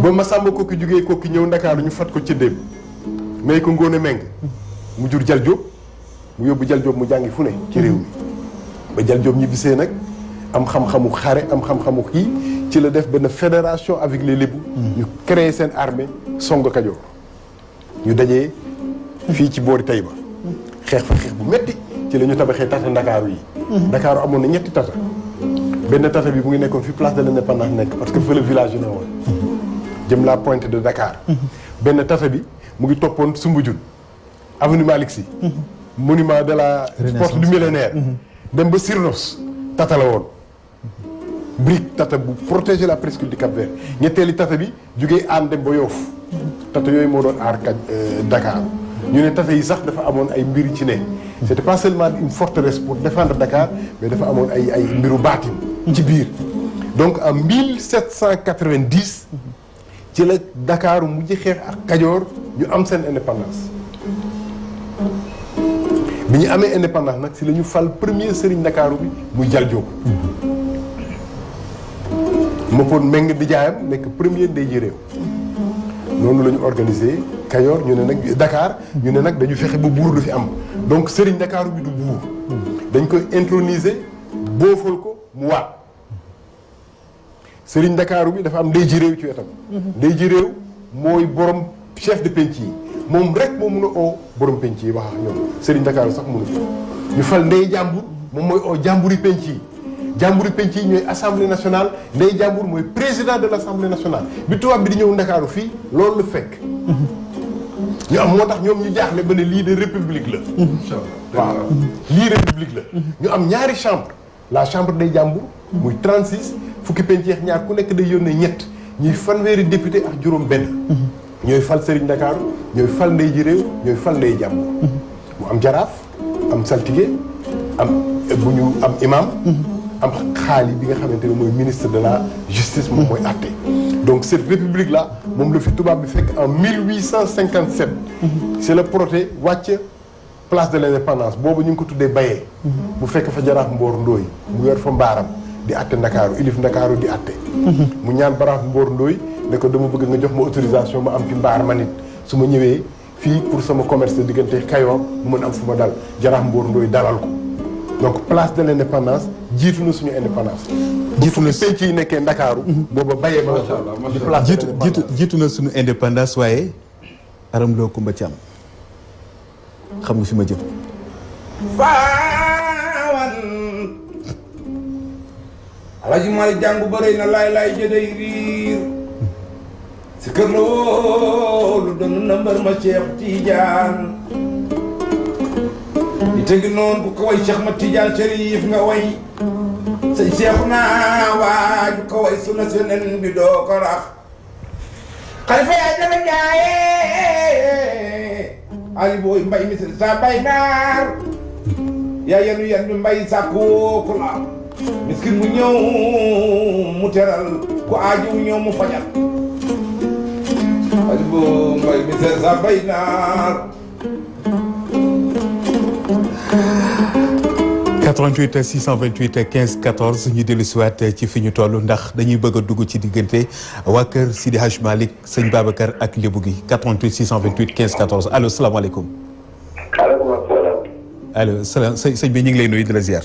ba Masamba Kokki jugee Kokki ñëw Ndakaaru ñu fat ko ci démb may ko Ngóone Meng mu jur Jal Jóob mu yóbbu Jal Jóob mu jàngi fu ne ci réew mi ba Jal Jóob ñibbisee nag am xam-xamu xare am xam-xamu kii ci la def benn fédération avec les Lébu. ñu créé seen armée song Kajoor ñu dajee fii ci boori Taïba xeex fa xeex bu metti ci la ñu tabaxee tata Ndakaaru yi. Ndakaaru amoon na ñetti tata benn tata bi mu ngi nekkoon fi place de l'Indépendance nekk parce que fa le village yu ne woon jëm la pointe de Dakar. benn tata bi mu ngi toppoon Soumbédioune avenue Malick Sy. monument de la porte du millénaire. dem ba Sirnos tata la woon. brique tata bu protéger la presqu'île du Cap-Vert ñetteeli tata bi jugee Hann dem ba Yoff tata yooyu moo doon aar Dakar ñu ne tata yi sax dafa amoon ay mbir ci ne c'était pas seulement une forteresse pour défendre Dakar mais dafa amoon ay mbiru baatin ci biir donc en 1790 ci la Dakar mujj xeex ak Kajoor ñu am seen indépendance bi ñu amee indépendance nag si la ñu fal premier sëriñ Ndakaaru bi muy Jal Jóob Mapone Meng di jaayam nekk premier ndey ji réew noonu la ñu organisé Kajoor ñu ne nag Dakar ñu ne nag dañu fexe ba buur du fi am donc sëriñ Ndakaaru bi du buur dañ koy introniser boofal ko mu waat sëriñ Ndakaaru bi dafa am ndey ji réew ci wetam ndey ji réew mooy borom chef de penc yi moom rek moo mun a oo borom penc yi wax ak ñoom sëriñ Ndakaaru sax mënu ñu fal ndey jàmbur moom mooy oo jàmburi penc yi jàmburi penc yi ñooy assemblée nationale ndey jàmbur mooy président de l' assemblée nationale bi tubaab bi di ñëw Ndakaaru fii loolu la fekk ñu am moo tax ñoom ñu jaaxle ba ne lii de république la waaw lii république la ñu am ñaari chambre la chambre day jàmbur muy 36 fukki penc yeex ñaar ku nekk day yónnee ñett ñuy fanweeri député ak juróom benn ñooy fal sëriñ Ndakaaru ñooy fal ndey ji réew ñooy fal ndey jàmbur mu am jaraaf am saltige am bu ñu am imam am xaali bi nga xamante ne mooy ministre de la justice moom mooy àtte donc cette république là moom la fi tubaab bi fekk en 1857 c'est le proté wàcc place de l'indépendance boobu ñu ngi ko tuddee Bayee. mu fekk fa jaraaf Mboor Ndooy mu yor fa mbaaram di atte Ndakaaru ilif Ndakaaru di atte. mu ñaan baraaf Mboor Ndooy ne ko dama bëgg nga jox ma autorisation ma am fi mbaar ma nit su ma ñëwee fii pour sama commerce diggante Kayoor mu mën am fu ma dal jaraaf Mboor Ndooy dalal ko donc place de l'indépendance jiitu na suñu indépendance. jiitu na penc yi nekkee Ndakaaru. booba Bayee ma di place de l'indépendance jiitu na suñu indépendance waaye Aram Lo Kumba Thiam xam nga fi ma jëm. faawan Alaaji Maalik jàngu bëri na laay jëday riir si kër loolu doon na mbër ma Cheikh Tidiane di tegi noonu ku ko way Cheikh ma Tidiane Chérif nga way sëñ Cheikh naa waaju ko way suna senen bi doo ko rax xalifa yaay dama jaaye ali booy mbay misir sa bay naar yaa yenu yen bi mbay sa kooku la miskin mu ñëw mu teral ku aaju ñëw mu fajal ali booy mbay misir sa bay naar 88 628 15 14 ñu dellu siwaat ci fi ñu toll ndax dañuy bëgg a dugg ci diggante waa kër Sidi Hadj Malick sëñ Babacar ak Lébu gi 88 628 15 14 allo salaamaaleykum. aleykum salaam. allo salaam sëñ bi ñu ngi lay nuyu di la ziar.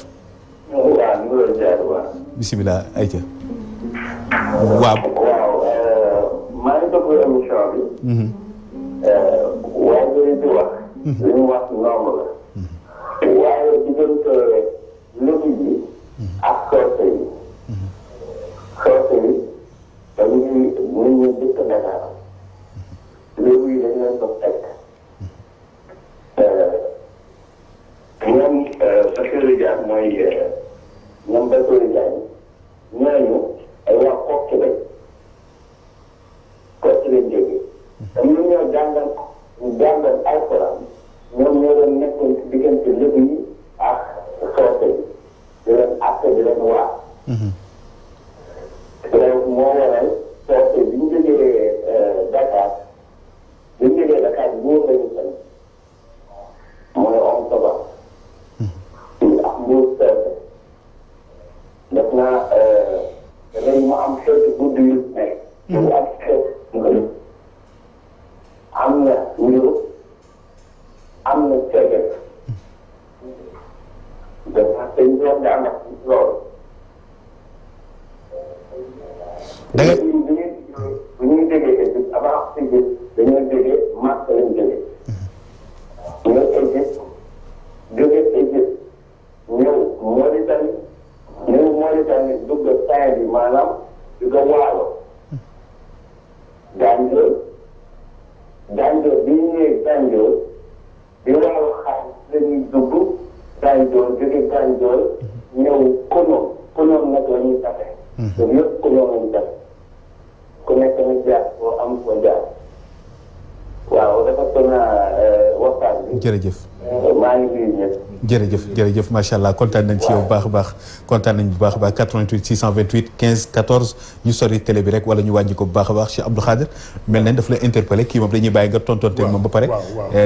waaw ñu ngi lay ziar waaw. bisimilah ayca. waaw. maa ngi déglu émission bi. waaye di wax. li ñu wax norme la. waaye diggante lébu yi ak soose yi soose yi dañuy nit ñi dëkk Dakar lébu yi dañ leen ko fekk ñoom Bassirou Diagne mooy ñoom Bassirou Diagne ñooñu ay waa kokki lañ jógee tam ñu ñoo jàngal alxuraan ñoom ñoo doon nekkoon ci diggante lébu yi ak soose yi di leen àtte di leen waar. loolu moo waral soose bi ñu jógee Dakar bi ñu jógee Dakar buur lañu sañ mooy om soba ak mbuur soose def naa ren mu am xeetu guddi yu nekk mu am xeetu ngël am na njur am na ceeget dafa dañ doon daan ak loolu. da nga bu ñuy déggee Égypte avant Égypte dañoo déggee Makka lañ jógee. ñëw Égypte jóge Égypte ñëw Mauritanie dugg Saint bi maanaam dugg Waalo. Gànjool bi ñu ñëwee Gànjool di Waalo xaar dañuy dugg Gànjool jóge Gànjool ñëw konoon nag la ñuy tafe. donc yëpp konoon la ñu tafe ku nekk na jaar boo am ko jaar waaw dafa sonn waxtaan bi. jërëjëf. maa ngi nuyu ñëpp. jërëjëf macha allah kontaan nañ ci yow bu baax a baax kontaan nañ bu baax a baax 88 628 15 14 ñu sori télé bi rek wala ñu wàññi ko bu baax a baax Cheikh Abdou Khadir mel nañ daf la interpellé kii moom dañuy bàyyi nga tontonteeg moom ba pare.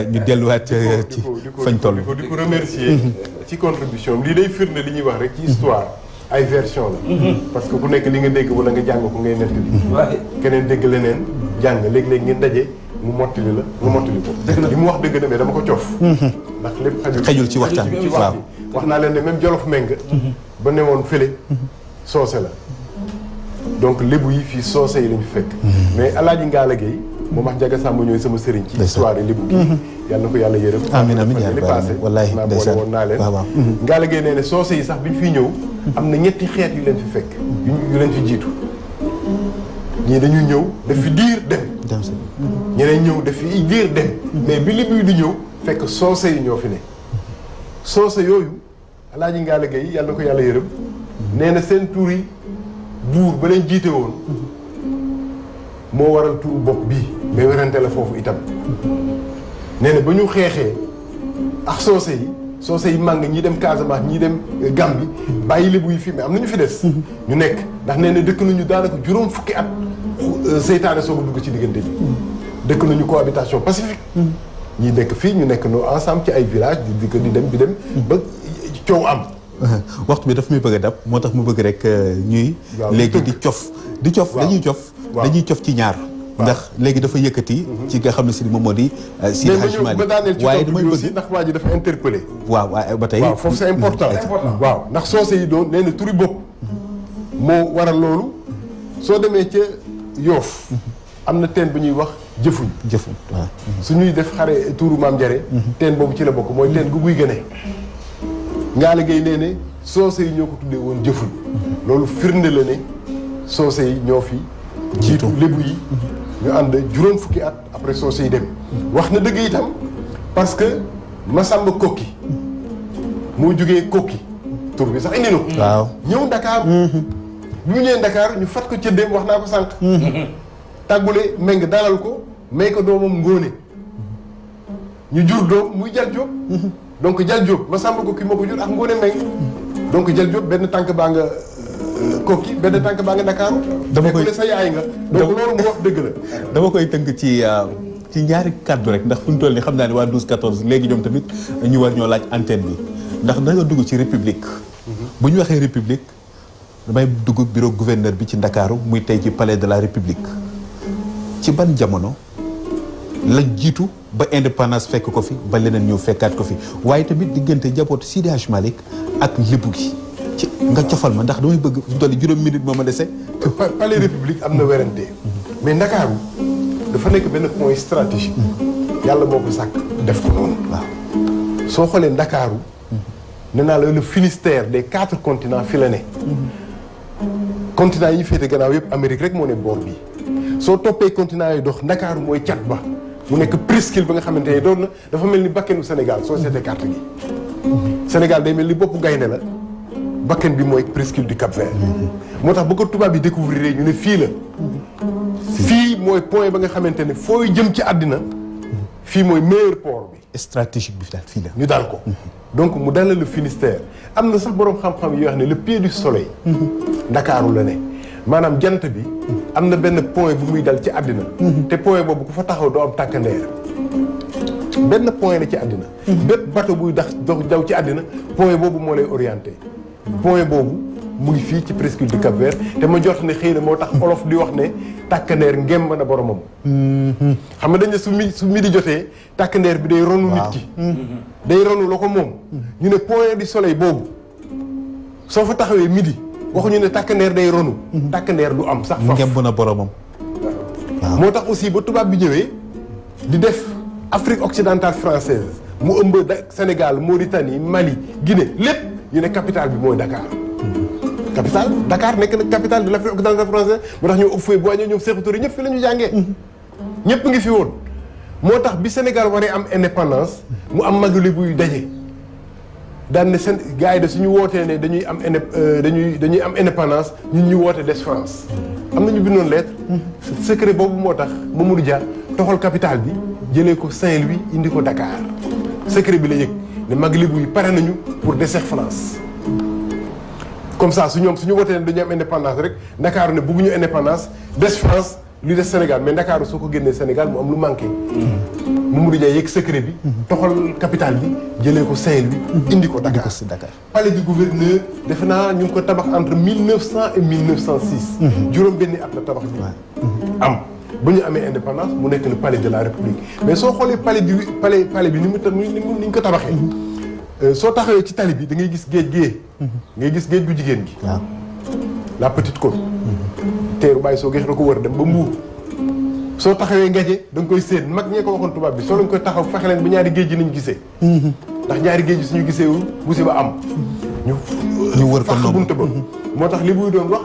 ñu delluwaat ci fañ toll. di ko remercier ci contribution lii day firnde li ñuy wax rek ci histoire ay version la. parce que ku nekk li nga dégg wala nga jàng ko ngay nettali. keneen dégg leneen jàng léeg-léeg ngeen daje. mu mottali la mu mottali ko. li mu wax dëgg na mais dama ko coof. ndax lépp xajul ci waxtaan waaw wax naa leen ne même Jolof Meng. ba ne woon fële soose la. donc lébu yi fii soose yi lañu fekk. mais Alaaji Ngaala Gueye moom wax Njaga Sàmba ñooy sama sëriñ ci histoire yi lébu gi. yàlla na ko yàlla yërëm. amiin amiin yaa passé wallaahi naa boole woon naa leen. Ngaala Gueye nee ne soose yi sax bi ñu fiy ñëw. am na ñetti xeet yu leen fi fekk. yu leen fi jiitu. ñii dañuy ñëw daf fi diir dem. ñeneen ñëw daf fi diir dem. mais bi lébu yi di ñëw fekk soose yi ñoo fi ne. soose yooyu Alaaji Ngaala Gueye yàlla na ko yàlla yërëm. nee na seen tur yi buur ba leen jiite woon moo waral turu bopp bii. mais werante la foofu itam. nee na ba ñu xeexee ak soose yi màng ñii dem Casamance ñii dem Gambie bàyyi lébu yi fii mais am na ñu fi des. ñu nekk ndax nee na dëkk nañu daanaka juróom fukki at. seytaane soog a dugg ci diggante bi. dëkk nañu cohabitation pacifique. ñi nekk fii ñu nekk noo ensemble ci ay village di dem ba coow am. waxtu bi daf muy bëgg a dab moo tax mu bëgg rek ñuy. léegi di cof. dañuy cof ci ñaar. ndax léegi dafa yëkkati. ci nga xam ne si moom moo di. Seydi Hadji Malick waaye damay bëgg ndax waa ji dafa interpellé. waaw ba tey. waaw foofu c'est important. waaw ndax soose yi doon nee na turi bopp. moo waral loolu soo demee ca Yoof am na teen bu ñuy wax jëfuñ waaw. su ñuy def xare tuuru maam Jare teen boobu ci la bokk mooy teen gu guy gënee. Ngaale Gueye nee ne soose yi ñoo ko tuddee woon jëfuñ loolu firnde la ne soose yi ñoo fi jiitu lébu yi ñu ànd juróom fukki at après soose yi dem wax na dëgg itam parce que Masamba Kokki moo jógee Kokki tur bi sax indi na ko waaw ñëw Dakar bi mu ñëwee Dakar ñu fat ko ca dem wax naa ko sànq tàggule méng dalal ko may ko doomam ngóone ñu jur doom muy Jal Jóob donc Jal Jóob Masamba Kokki moo ko jur ak ngóone méng donc Jal Jóob benn tànk baa nga Kokki benn tànk baa nga Dakar dama koy sa yaay nga donc loolu mu wax dëgg la dama koy tënk ci ñaari kàddu rek ndax fu ñu toll nii xam naa ne waa 12 14 léegi ñoom tamit ñu war ñoo laaj antenne bi ndax da nga dugg ci république bu ñu waxee république damay dugg bureau gouverneur bi ci Ndakaaru muy tey ci palais de la république ci ban jamono la jiitu ba indépendance fekk ko fi ba leneen ñëw fekkaat ko fi waaye tamit diggante njabootu Seydi Hadji Malick ak lébu gi ci nga cofal ma ndax damay bëgg fu dolli juróom minute moo ma dese. palais république am na werante mais Ndakaaru dafa nekk benn point stratégique yàlla moo ko sàkk def ko noonu. waaw soo xoolee Ndakaaru nee naa la le Finistère des 4 continents fi la ne. continent yi ñu féete gannaaw yëpp Amérique rek moo ne boor bi soo toppee continent yi dox Ndakaaru mooy cat ba mu nekk presqu'île ba nga xamante ne doon na dafa mel ni bakkenu Sénégal soo seetee carte gi. Sénégal day mel ni boppu gaynde la bakken bi mooy presqu'île du Cap-Vert. moo tax ba ko tubaab bi découvrir ñu ne fii la. fii mooy point ba nga xamante ne fooy jëm ci àddina fii mooy meilleur port bi. stratégique bi daal fii la. ñu daal ko. donc mu dalal le Finistère am na sax boroom xam-xam yi wax ne le pied du soleil. Ndakaaru la ne maanaam jant bi am na benn point bu muy dal ci àddina. te point boobu ku fa taxaw doo am tàkkandeer benn point la ci àddina. bépp bateau buy dox jaw ci àddina point boobu moo lay orienté. point boobu mu ngi fii ci presqu'île du Cap-Vert te ma jot ne xëy na moo tax olof di wax ne tàkkandeer ngemb na boromam. xam nga dañ ne su mi di jotee tàkkandeer bi day ronu nit ki. day ronu la ko moom. ñu ne point du soleil boobu soo fa taxawee midi waxuñu ne tàkkandeer day ronu. tàkkandeer du am sax faf ngemb na boromam. moo tax aussi ba tubaab bi ñëwee di def Afrique occidentale française mu ëmb Sénégal Mauritanie Mali Guinée lépp ñu ne capitale bi mooy Dakar. capitale Dakar nekk na capitale de l'Afrique occidentale française moo tax ñoom Houphouët Boigny ñoom Sékou Touré ñëpp fi la ñu jàngee. ñëpp ngi fi woon. moo tax bi Sénégal waree am indépendance mu am maguli buy daje daan ne seen gars yi de suñu wootee ne dañuy am dañuy am indépendance ñun ñu woote des France. am na ñu bindoon lettre. secret boobu moo tax Mamadou Dia toxal capitale bi jëlee ko Saint-Louis indi ko Dakar secret bi la yëg ne maguli buy pare nañu pour dessex France. comme ça suñu wootee ne dañuy am indépendance rek Ndakaaru ne bëgguñu indépendance des France lu des Sénégal mais Ndakaaru soo ko génnee Sénégal mu am lu manqué. Mamadou Dia yegg secret bi. toxal capitale bi jëlee ko Saint-Louis. indi ko Dakar palais du gouverneur defe naa ñu ngi ko tabax entre 1900 et 1906. juróom benni at la tabax bi. am ba ñu amee indépendance mu nekk le palais de la République mais soo xoolee palais bi ni ñu ko tabaxee. soo taxawee ci tali bi da ngay gis géej gee. ngay gis géej gu jigéen gi. waaw la petite côte. teeru bàyyi soo geex da ko wër dem ba Mbuur. soo taxawee ngaje da nga koy séen mag ñee ko waxoon tubaab bi soo lañ koy taxaw fexe leen ba ñaari géej gi nañ gisee. ndax ñaari géej gi suñu giseewul musiba am. ñu wër ko fax bunte ba. moo tax li buy doon wax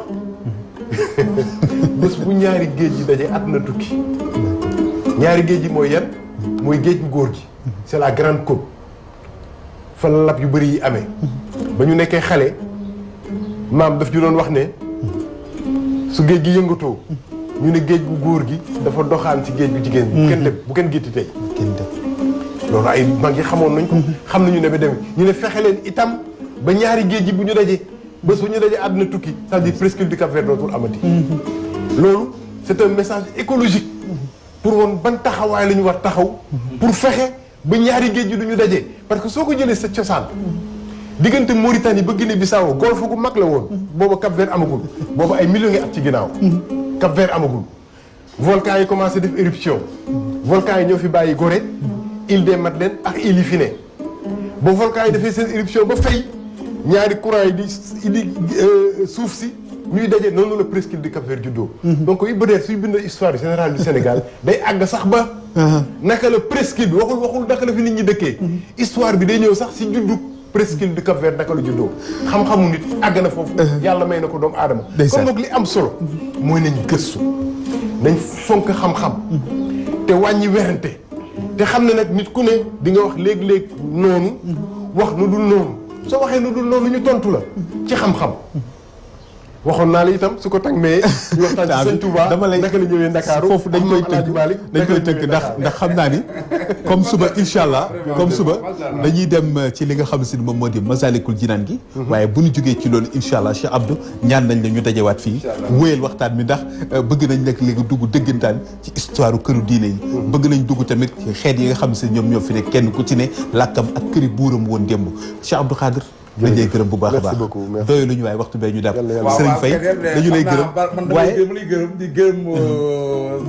bés bu ñaari géej gi daje at na tukki. ñaari géej gi mooy yan mooy géej gu góor gi. c'est la grande côte. fa la lab yu bëri yi amee. ba ñu nekkee xale maam daf ñu doon wax ne su géej gi yëngatoo. ñu ne géej gu góor gi dafa doxaan ci géej gu jigéen bi. bu kenn dem bu kenn gétti tey. loolu ay mag yi xamoon nañ ko. xam nañu ne ba demee ñu ne fexe leen itam ba ñaari géej gi bu ñu dajee bés bu ñu dajee àdduna tukki c'est-à-dire presqu'île du Cap-Vert dootul amati. loolu c'est un message écologique. pour woon ban taxawaay la ñu war taxaw. pour fexe ba ñaari géej gi du ñu dajee parce que soo ko jëlee sa cosaan diggante Mauritanie ba Guinée Bissau golfe gu mag la woon booba Cap Vert amagul booba ay millions ngi at ci ginnaaw Cap Vert amagul volcan yi commencé def éruption volcan yi ñoo fi bàyyi Gorée île des Madeleines ak île yi fi ne ba volcan yi defee seen éruption ba fay ñaari courant yi di suuf si ñuy daje noonu la presqu'île du Cap Vert juddoo donc Iba Der suy bind histoire générale du Sénégal day àgg sax ba naka la presqu'île bi waxul naka la fi nit ñi dëkkee histoire bi day ñëw sax si juddu presqu'île du Cap Vert naka la juddoo xam-xamu nit àgg na foofu yàlla may na ko doomu aadama kon donc li am solo mooy nañ gëstu nañ fonk xam-xam te wàññi werante te xam ne nag nit ku ne di nga wax léeg-léeg noonu wax nu dul noonu soo waxee nu dul noonu ñu tontu la ci xam-xam waxoon naa la itam su ko tag mais ñu waxtaan ci Sëñ Touba dama lay naka la ñëwee Ndakaaru foofu dañ koy tënk ndax xam naa ni comme suba incha allah comme suba dañuy dem ci li nga xam si ni moom moo di Masalikul Jinaan gi waaye bu ñu jógee ci loolu incha allah Cheikh Abdou ñaan nañ la ñu dajewaat fii wéyal waxtaan mi ndax bëgg nañ nag léegi dugg dëggantaan ci histoire këru diine yi bëgg nañ dugg tamit xeet yi nga xam si ñoom ñoo fi ne kenn ku ci ne làkkam ak këri buuram woon démb Cheikh Abdou Khadir dañuy gërëm bu baax a baax doyu lu ñu waaye waxtu bee ñu dab Serigne Faye dañu lay gërëm waaye dama lay gërëm di gërëm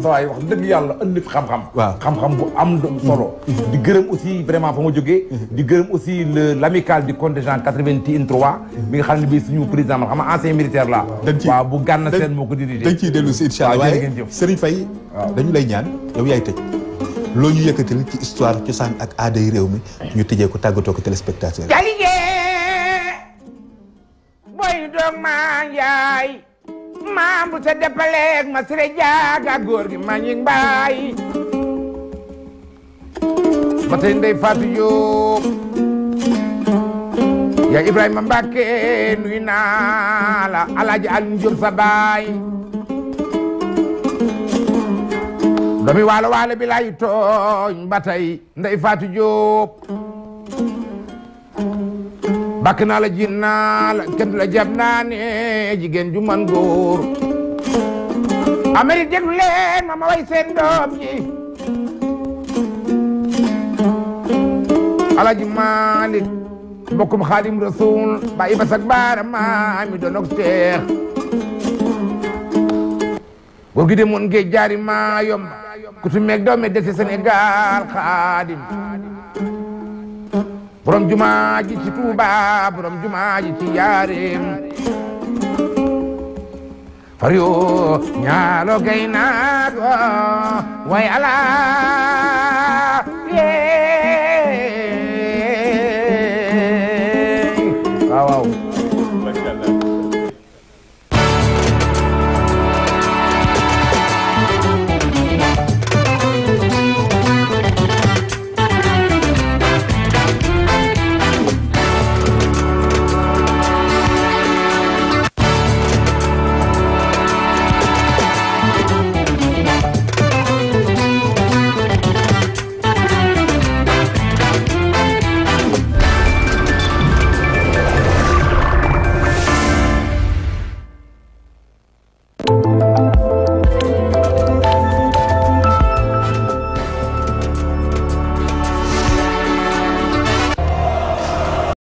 sawaay wax dëgg yàlla indi fi xam-xam waaw xam-xam bu am solo di gërëm aussi vraiment fa ma jógee di gërëm aussi l'amicale du contingent 83 bi nga xam ne bii suñu président man xam nga ancien militaire la waaw bu Gana Sène moo ko dirigé dañ ciy dellu si incha allah waaye Serigne Faye dañu lay ñaan yow yaay tëj loo ñu yëkkatil ci histoire cosaan ak aaday réew mi ñu tëjee ko tàggatoo ko téléspectateur boy doog maa njaay maam bu sa deppaleeg ma sire jaaga góor gi ma ñi mbaay ba tey ndey Fatou Diop yaa Ibrahima Mbacke nuy naa la Alaaji Alioune Diop sa baay doomi waalo waalo bi lay tooñ ba tey ndey Fatou Diop bakk naa la jin naa la kenn la jab naa ne jigéen ju man góor Amérique déglu leen ma way seen doom ji Alaji Malik bokkum Xaadim Rasul ba iba sak baara maami doonok Seex góor gi de moon géej jaari maa yomb ku tu meeg doomi dese Sénégal Xaadim borom jumaa ji ci Tuuba borom jumaa ji ci Yaareem far yoo ñaalo gay naak way ala yee waaw waaw